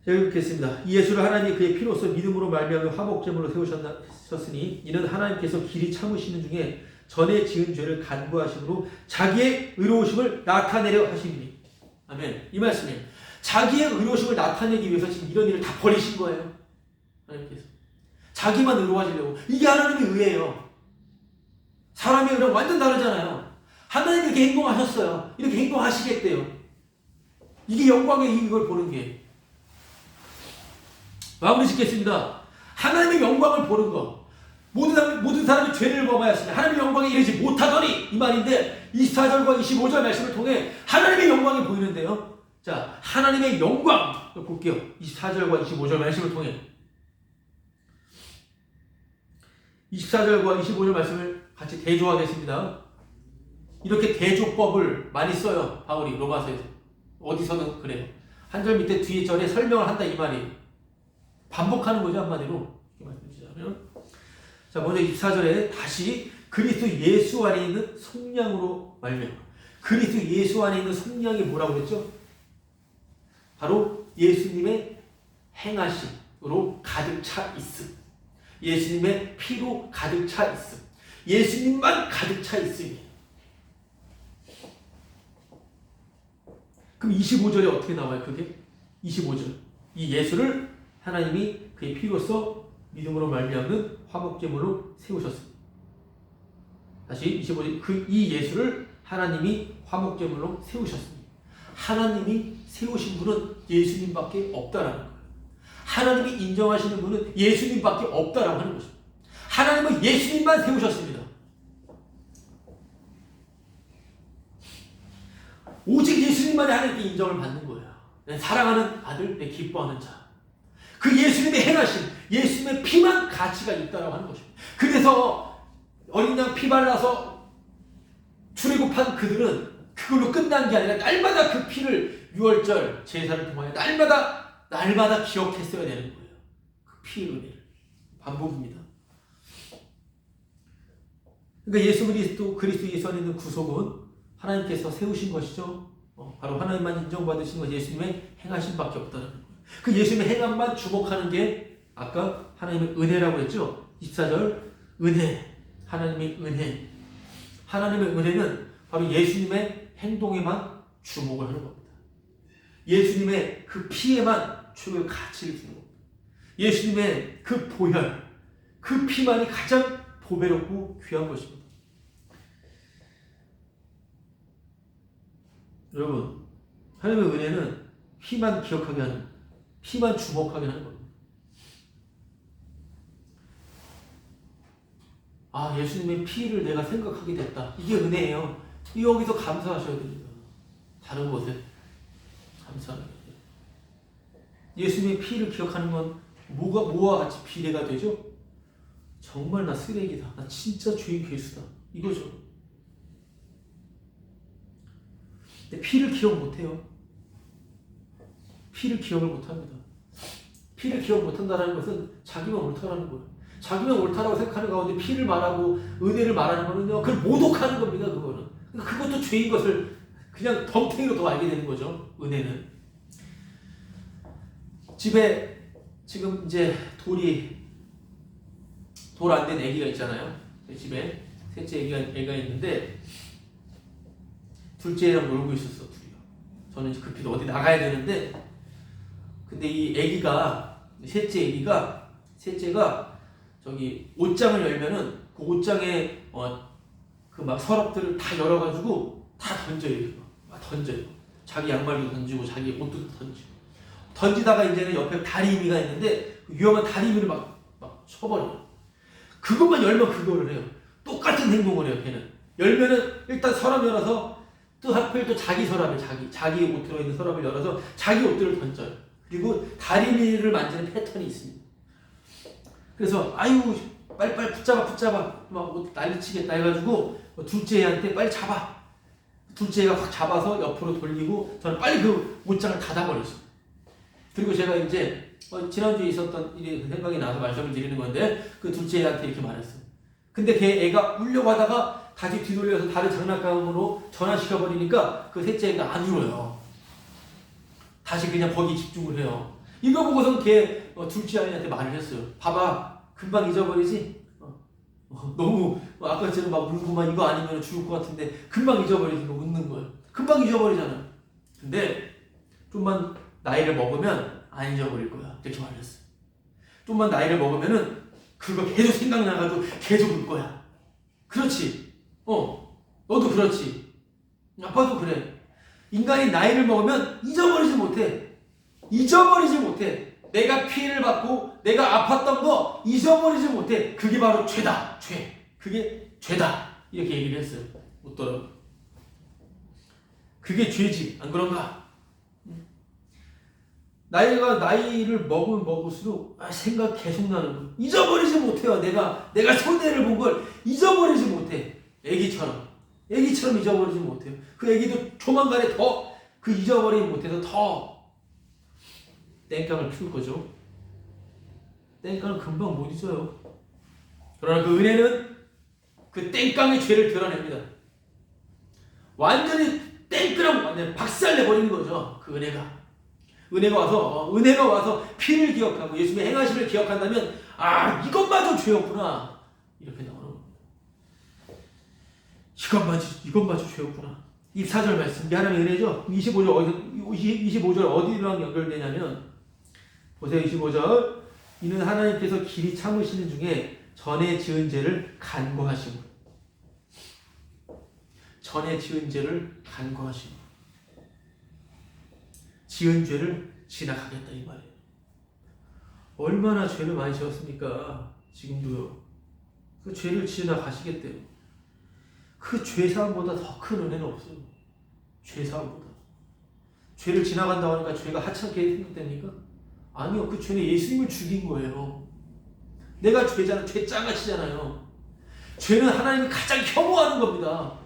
제가 읽겠습니다. 이 예수를 하나님이 그의 피로써 믿음으로 말미암아 화목제물로 세우셨으니 이는 하나님께서 길이 참으시는 중에 전에 지은 죄를 간구하심으로 자기의 의로우심을 나타내려 하시니. 아멘. 이 말씀이에요. 자기의 의로우심을 나타내기 위해서 지금 이런 일을 다 버리신 거예요. 하나님께서. 자기만 의로워지려고. 이게 하나님의 의예요. 사람의 의랑 완전 다르잖아요. 하나님이 이렇게 행동하셨어요. 이렇게 행동하시겠대요. 이게 영광의 이걸 보는 게. 마무리 짓겠습니다. 하나님의 영광을 보는 것. 모든 사람이 죄를 범하였으니 하나님의 영광에 이르지 못하더니 이 말인데 24절과 25절 말씀을 통해 하나님의 영광이 보이는데요. 자, 하나님의 영광 볼게요. 24절과 25절 말씀을 통해 24절과 25절 말씀을 같이 대조하겠습니다. 이렇게 대조법을 많이 써요. 바울이 로마서에서. 어디서는 그래요. 한 절 밑에 뒤에 절에 설명을 한다 이 말이에요. 반복하는 거죠, 한마디로. 이렇게 말씀드리자면, 자, 먼저 24절에 다시 그리스도 예수 안에 있는 속량으로 말미암아. 그리스도 예수 안에 있는 속량이 뭐라고 그랬죠? 바로 예수님의 행하심으로 가득 차 있음. 예수님의 피로 가득 차 있음. 예수님만 가득 차 있음이. 그럼 25절에 어떻게 나와요, 그게? 25절. 이 예수를 하나님이 그의 피로써 믿음으로 말미암는 화목제물로 세우셨습니다. 다시 25절. 이 예수를 하나님이 화목제물로 세우셨습니다. 하나님이 세우신 분은 예수님밖에 없다라는 거예요. 하나님이 인정하시는 분은 예수님밖에 없다라고 하는 것입니다. 하나님은 예수님만 세우셨습니다. 오직 예수님만이 하나님께 인정을 받는 거예요. 내 사랑하는 아들, 내 기뻐하는 자. 그 예수님의 행하심, 예수님의 피만 가치가 있다라고 하는 것입니다. 그래서 어린 양 피 발라서 출애굽한 그들은 그걸로 끝난 게 아니라 날마다 그 피를 6월절 제사를 통하여 날마다 기억했어야 되는 거예요. 그 피의 은혜를. 반복입니다. 그러니까 예수 그리스도 예수 안에 있는 구속은 하나님께서 세우신 것이죠. 바로 하나님만 인정받으신 것, 예수님의 행하심밖에 없다는 거예요. 그 예수님의 행함만 주목하는 게 아까 하나님의 은혜라고 했죠. 24절 은혜, 하나님의 은혜. 하나님의 은혜는 바로 예수님의 행동에만 주목을 하는 겁니다. 예수님의 그 피에만 최고의 가치를 주는 겁니다. 예수님의 그 보혈, 그 피만이 가장 보배롭고 귀한 것입니다. 여러분, 하나님의 은혜는 피만 기억하게 하는, 피만 주목하게 하는 겁니다. 아, 예수님의 피를 내가 생각하게 됐다. 이게 은혜예요. 여기서 감사하셔야 됩니다. 다른 곳에 감사하는 거예요. 예수님의 피를 기억하는 건 뭐와 같이 비례가 되죠? 정말 나 쓰레기다. 나 진짜 주인 괴수다. 이거죠. 근데 피를 기억 못해요. 피를 기억을 못합니다. 피를 기억 못한다는 것은 자기만 옳다라는 거예요. 자기만 옳다라고 생각하는 가운데 피를 말하고 은혜를 말하는 거는요, 그걸 모독하는 겁니다. 그거는. 그것도 죄인 것을 그냥 덤탱이로 더 알게 되는 거죠. 은혜는. 집에 지금 이제 돌 안 된 아기가 있잖아요. 집에 셋째 애가 있는데 둘째 애랑 놀고 있었어, 둘이요. 저는 이제 급히 어디 나가야 되는데, 근데 이 애기가, 셋째가 저기 옷장을 열면은 그 옷장에 그 막 서랍들을 다 열어가지고 다 던져요. 막 던져요. 자기 양말도 던지고 자기 옷도 던지고. 던지다가 이제는 옆에 다리미가 있는데 그 위험한 다리미를 막 쳐버려요. 그것만 열면 그거를 해요. 똑같은 행동을 해요. 걔는 열면은 일단 서랍 열어서 또 하필 또 자기 서랍에 자기 옷 들어있는 서랍을 열어서 자기 옷들을 던져요. 그리고 다리미를 만지는 패턴이 있습니다. 그래서 아유 빨리 붙잡아 막 옷 난리치겠다 해가지고 둘째 애한테 빨리 잡아. 둘째 애가 확 잡아서 옆으로 돌리고 저는 빨리 그 옷장을 닫아버렸어요. 그리고 제가 이제 지난주에 있었던 일이 생각이 나서 말씀을 드리는 건데 그 둘째 애한테 이렇게 말했어요. 근데 걔 애가 울려고 하다가 다시 뒤돌려서 다른 장난감으로 전환시켜버리니까 그 셋째 애가 안 울어요. 다시 그냥 거기 집중을 해요. 이거 보고선 걔 둘째 아이한테 말을 했어요. 봐봐, 금방 잊어버리지? 너무 아까처럼 막 울고만 이거 아니면 죽을 것 같은데 금방 잊어버리지. 뭐 웃는 거예요. 금방 잊어버리잖아. 근데 좀만 나이를 먹으면 안 잊어버릴 거야. 이렇게 말했어요. 좀만 나이를 먹으면은 그거 계속 생각나가지고 계속 울 거야. 그렇지. 너도 그렇지. 아빠도 그래. 인간이 나이를 먹으면 잊어버리지 못해. 내가 피해를 받고 내가 아팠던 거 잊어버리지 못해. 그게 바로 죄다. 그게 죄다. 이렇게 얘기를 했어요. 웃더라고. 그게 죄지. 안 그런가? 나이를 먹을수록 생각 계속 나는 거예요. 잊어버리지 못해요. 내가 손해를 본 걸 잊어버리지 못해. 애기처럼 잊어버리지 못해요. 그 애기도 조만간에 더 그 잊어버리지 못해서 더 땡깡을 피울 거죠. 땡깡은 금방 못 잊어요. 그러나 그 은혜는 그 땡깡의 죄를 드러냅니다. 완전히 땡깡 완전 박살내버리는 거죠. 그 은혜가 와서 피를 기억하고 예수님의 행하심을 기억한다면 이것마저 죄였구나 이렇게 나오는 겁니다. 이것마저 죄였구나. 24절 말씀, 하나님의 은혜죠. 25절 어디랑 연결되냐면 보세요. 25절, 이는 하나님께서 길이 참으시는 중에 전에 지은 죄를 간구하시고, 지은 죄를 지나가겠다 이 말이에요. 얼마나 죄를 많이 지었습니까? 지금도요. 그 죄를 지나가시겠대요. 그 죄사함보다 더 큰 은혜는 없어요. 죄사함보다. 죄를 지나간다고 하니까 죄가 하찮게 생각됩니까? 아니요. 그 죄는 예수님을 죽인 거예요. 내가 죄잖아. 죄장아치잖아요. 죄는 하나님이 가장 혐오하는 겁니다.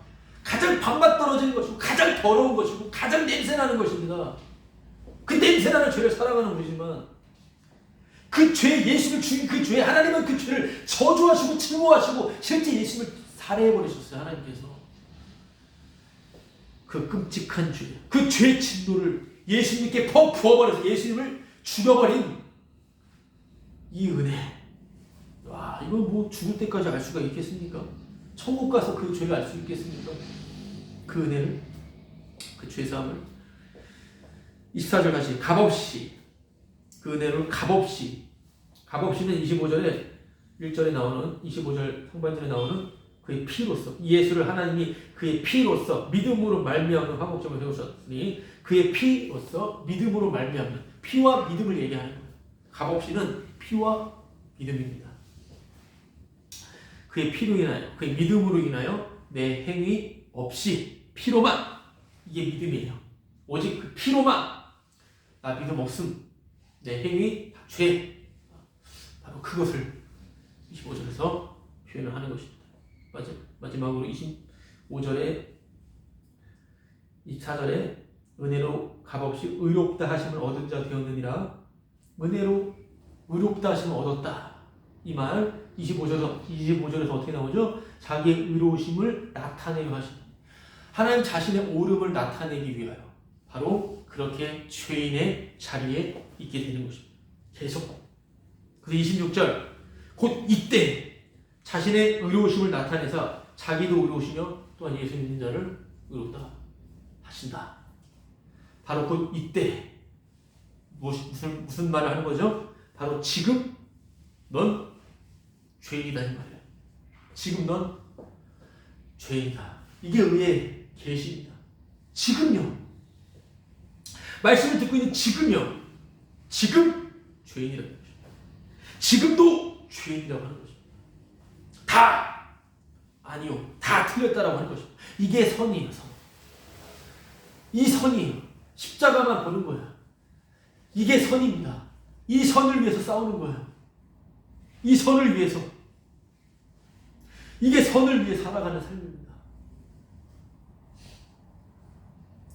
가장 방맛 떨어지는 것이고 가장 더러운 것이고 가장 냄새나는 것입니다. 그 냄새나는 죄를 사랑하는 우리지만 그 죄, 예수를 죽인 그 죄, 하나님은 그 죄를 저주하시고 증오하시고 실제 예수님을 살해해버리셨어요. 하나님께서. 그 끔찍한 죄, 그 죄의 진노를 예수님께 퍽 부어버려서 예수님을 죽여버린 이 은혜. 와, 이거 뭐 죽을 때까지 알 수가 있겠습니까? 천국 가서 그 죄를 알 수 있겠습니까? 그 은혜를, 그 죄사함을. 24절 다시 값없이, 그 은혜를 값없이는 25절에 1절에 나오는, 25절 상반절에 나오는 그의 피로서, 예수를 하나님이 그의 피로서 믿음으로 말미암는 화목점을 세우셨으니 그의 피로서 믿음으로 말미암는, 피와 믿음을 얘기하는 거예요. 값없이는 피와 믿음입니다. 그의 피로 인하여, 그의 믿음으로 인하여 내 행위 없이 피로만, 이게 믿음이에요. 오직 그 피로만, 나 믿음 없음, 내 행위 죄, 바로 그것을 25절에서 표현을 하는 것입니다. 마지막으로 25절에 24절에 은혜로 값없이 의롭다 하심을 얻은 자 되었느니라. 은혜로 의롭다 하심을 얻었다. 이 말 25절에서 어떻게 나오죠? 자기의 의로우심을 나타내려 하신, 하나님 자신의 옳음을 나타내기 위하여 바로 그렇게 죄인의 자리에 있게 되는 것입니다. 계속. 그래서 26절, 곧 이때 자신의 의로우심을 나타내서 자기도 의로우시며 또한 예수 믿는 자를 의롭다 하신다. 바로 곧 이때 무슨 말을 하는 거죠? 바로 지금 넌 죄인이다 이 말이에요. 지금 넌 죄인이다. 이게 의의 계시입니다. 지금요. 말씀을 듣고 있는 지금요. 지금 죄인이라는 것입니다. 지금도 죄인이라고 하는 것입니다. 다 아니요. 다 틀렸다라고 하는 것입니다. 이게 선이에요. 선. 이 선이에요. 십자가만 보는 거예요. 이게 선입니다. 이 선을 위해서 싸우는 거예요. 이 선을 위해서. 이게 선을 위해 살아가는 삶입니다.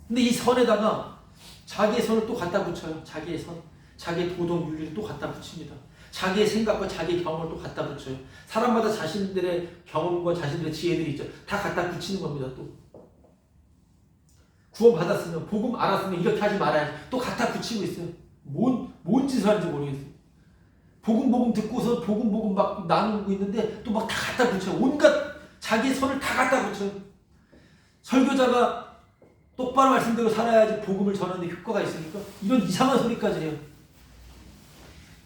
근데 이 선에다가 자기의 선을 또 갖다 붙여요. 자기의 선. 자기의 도덕 윤리를 또 갖다 붙입니다. 자기의 생각과 자기의 경험을 또 갖다 붙여요. 사람마다 자신들의 경험과 자신들의 지혜들이 있죠. 다 갖다 붙이는 겁니다. 또 구원 받았으면, 복음 알았으면 이렇게 하지 말아야지. 또 갖다 붙이고 있어요. 뭔 짓을 하는지 모르겠어요. 복음 듣고서 복음 막 나누고 있는데 또 막 다 갖다 붙여요. 온갖 자기의 선을 다 갖다 붙여요. 설교자가 똑바로 말씀대로 살아야지 복음을 전하는데 효과가 있으니까 이런 이상한 소리까지 해요.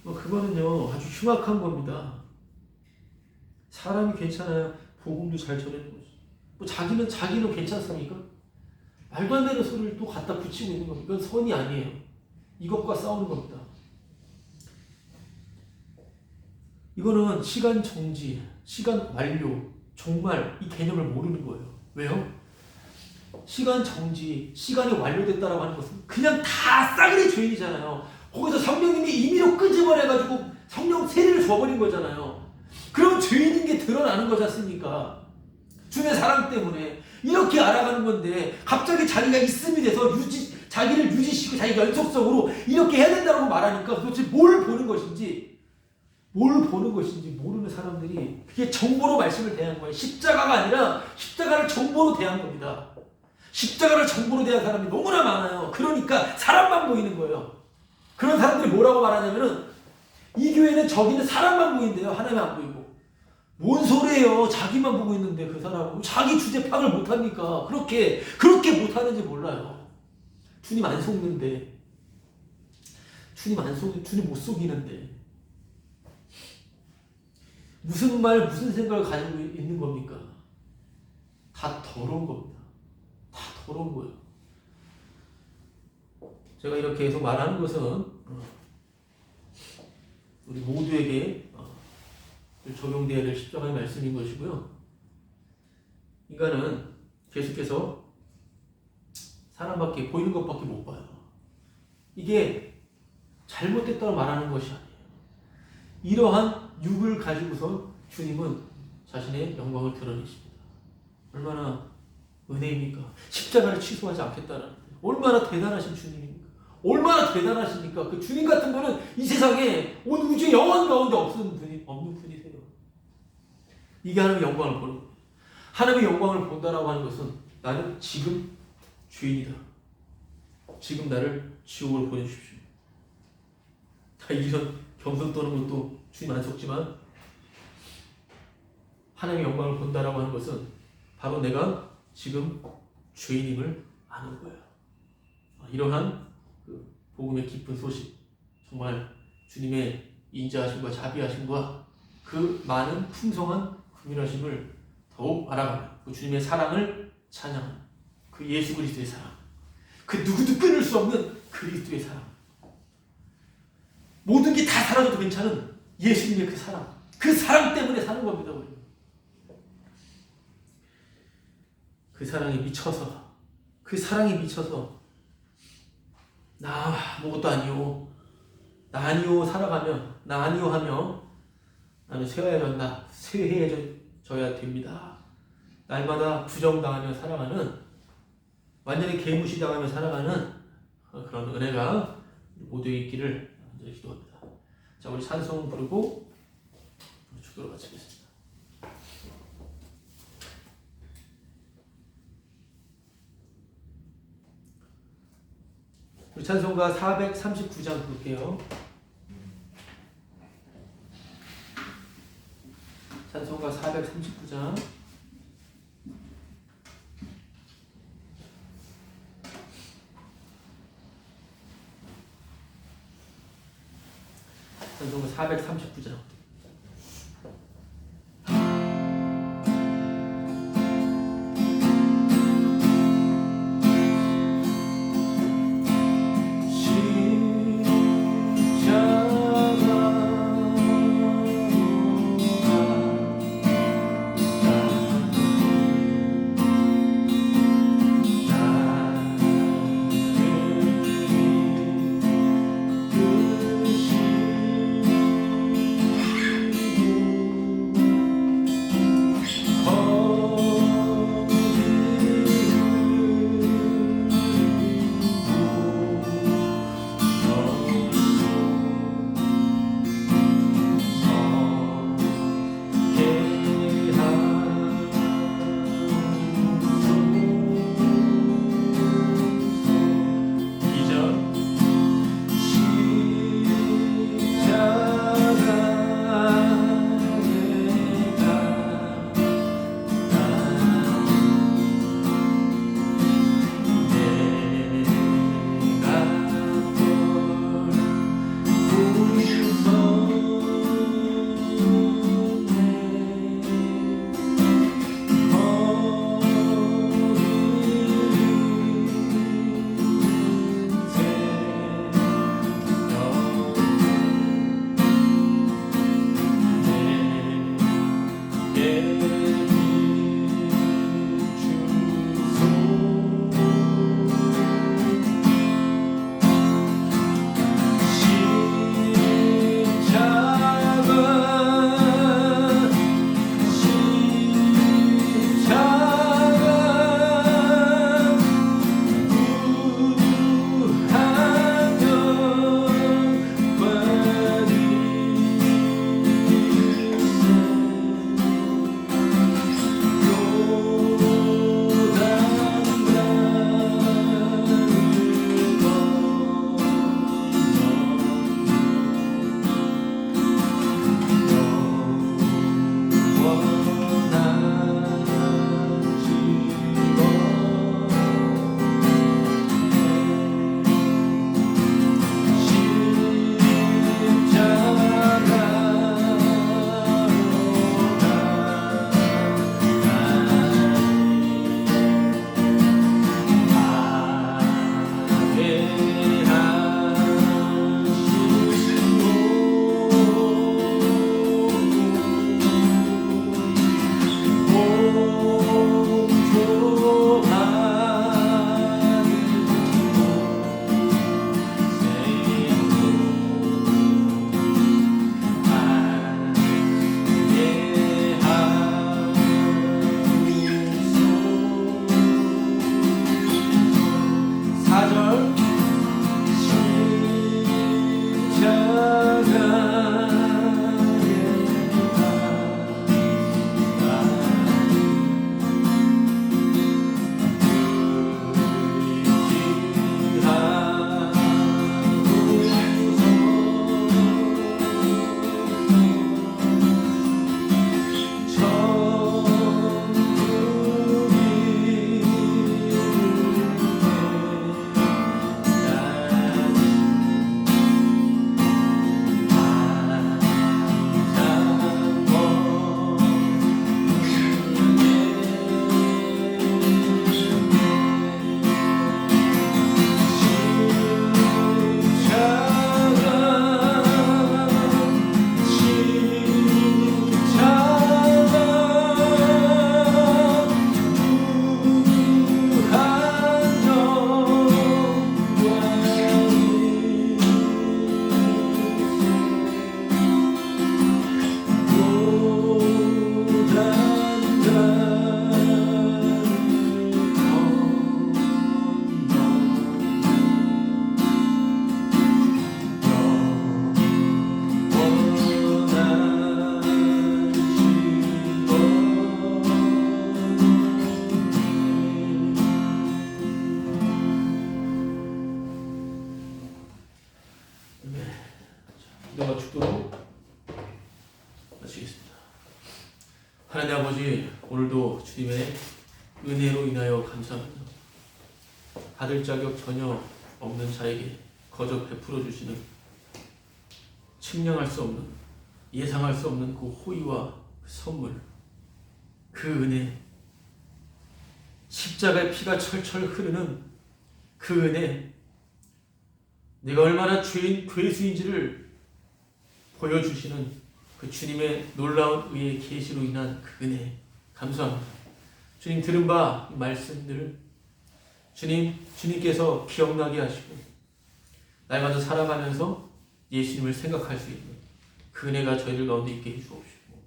그거는요 아주 흉악한 겁니다. 사람이 괜찮아야 복음도 잘 전하는 거죠. 자기는 괜찮습니까? 말도 안 되는 소리를 또 갖다 붙이고 있는 겁니다. 이건 선이 아니에요. 이것과 싸우는 겁니다. 이거는 시간 정지, 시간 완료, 종말 이 개념을 모르는 거예요. 왜요? 시간 정지, 시간이 완료됐다라고 하는 것은 그냥 다 싸그리 죄인이잖아요. 거기서 성령님이 임의로 끄집어내가지고 성령 세례를 줘버린 거잖아요. 그럼 죄인인 게 드러나는 거지 않습니까? 주님의 사랑 때문에 이렇게 알아가는 건데 갑자기 자기가 있음이 돼서 자기를 유지시키고 자기가 연속적으로 이렇게 해야 된다고 말하니까 도대체 뭘 보는 것인지 뭘 보는 것인지 모르는 사람들이 그게 정보로 말씀을 대한 거예요. 십자가가 아니라 십자가를 정보로 대한 겁니다. 십자가를 정보로 대한 사람이 너무나 많아요. 그러니까 사람만 보이는 거예요. 그런 사람들이 뭐라고 말하냐면은 이 교회는 저기는 사람만 보인대요. 하나님 안 보이고. 뭔 소리예요. 자기만 보고 있는데 그 사람은 자기 주제 파악을 못합니까? 그렇게 못하는지 몰라요. 주님 안 속는데, 주님 못 속이는데 무슨 말 무슨 생각을 가지고 있는 겁니까? 다 더러운 겁니다. 다 더러운 거예요. 제가 이렇게 계속 말하는 것은 우리 모두에게 적용되어야 될 십자가의 말씀인 것이고요. 인간은 계속해서 사람밖에 보이는 것밖에 못 봐요. 이게 잘못됐다고 말하는 것이 아니에요. 이러한 육을 가지고서 주님은 자신의 영광을 드러내십니다. 얼마나 은혜입니까? 십자가를 취소하지 않겠다는 얼마나 대단하신 주님입니까? 얼마나 대단하십니까? 그 주님 같은 분은 이 세상에 온 우주의 영원 가운데 없는 분이세요. 이게 하나님의 영광을 보는 거예요. 하나님의 영광을 본다라고 하는 것은 나는 지금 죄인이다. 지금 나를 지옥으로 보내주십시오. 이런 겸손 떠는 것도 주님 안 속지만 하나님의 영광을 본다라고 하는 것은 바로 내가 지금 죄인임을 아는 거예요. 이러한 그 복음의 기쁜 소식, 정말 주님의 인자하심과 자비하심과 그 많은 풍성한 긍휼하심을 더욱 알아가는 그 주님의 사랑을 찬양하는 그 예수 그리스도의 사랑, 그 누구도 끊을 수 없는 그리스도의 사랑, 모든 게 다 사라져도 괜찮은 예수님의 그 사랑 때문에 사는 겁니다. 우리. 그 사랑에 미쳐서 나 아무것도 아니오, 나 아니오 살아가며 나 아니오 하며 나는 쇠해져야 됩니다. 날마다 부정당하며 살아가는, 완전히 개무시당하며 살아가는 그런 은혜가 모두에 있기를 기도합니다. 자, 우리 찬송 부르고 축도를 마치겠습니다. 우리 찬송가 439장 부를게요. 찬송가 439장. 찬송가 439장. 기도가 죽도록 마치겠습니다. 하나님 아버지, 오늘도 주님의 은혜로 인하여 감사합니다. 받을 자격 전혀 없는 자에게 거저 베풀어 주시는, 측량할 수 없는, 예상할 수 없는 그 호의와 그 선물, 그 은혜, 십자가의 피가 철철 흐르는 그 은혜, 내가 얼마나 죄수인지를 보여주시는 그 주님의 놀라운 의의 계시로 인한 그 은혜, 감사합니다. 주님 들은 바 이 말씀들을 주님께서 기억나게 하시고 날마다 살아가면서 예수님을 생각할 수 있는 그 은혜가 저희들 가운데 있게 해주옵시고,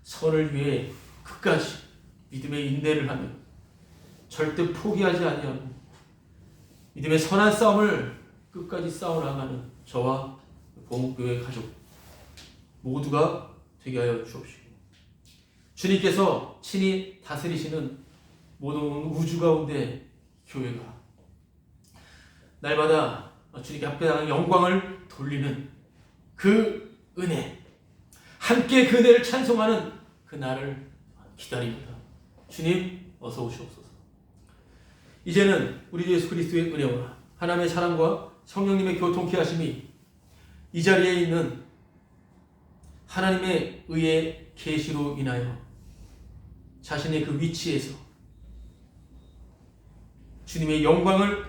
선을 위해 끝까지 믿음의 인내를 하며 절대 포기하지 아니하고 믿음의 선한 싸움을 끝까지 싸워나가는 저와 보목교회 가족 모두가 되게 하여 주옵시고, 주님께서 친히 다스리시는 모든 우주 가운데 교회가 날마다 주님께 합당한 영광을 돌리는 그 은혜, 함께 그 은혜를 찬송하는 그 날을 기다립니다. 주님 어서 오시옵소서. 이제는 우리 주 예수 그리스도의 은혜와 하나님의 사랑과 성령님의 교통케 하심이 이 자리에 있는 하나님의 의의 계시로 인하여 자신의 그 위치에서 주님의 영광을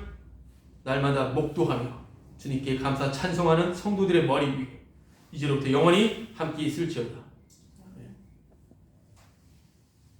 날마다 목도하며 주님께 감사 찬송하는 성도들의 머리 위에 이제로부터 영원히 함께 있을지어다.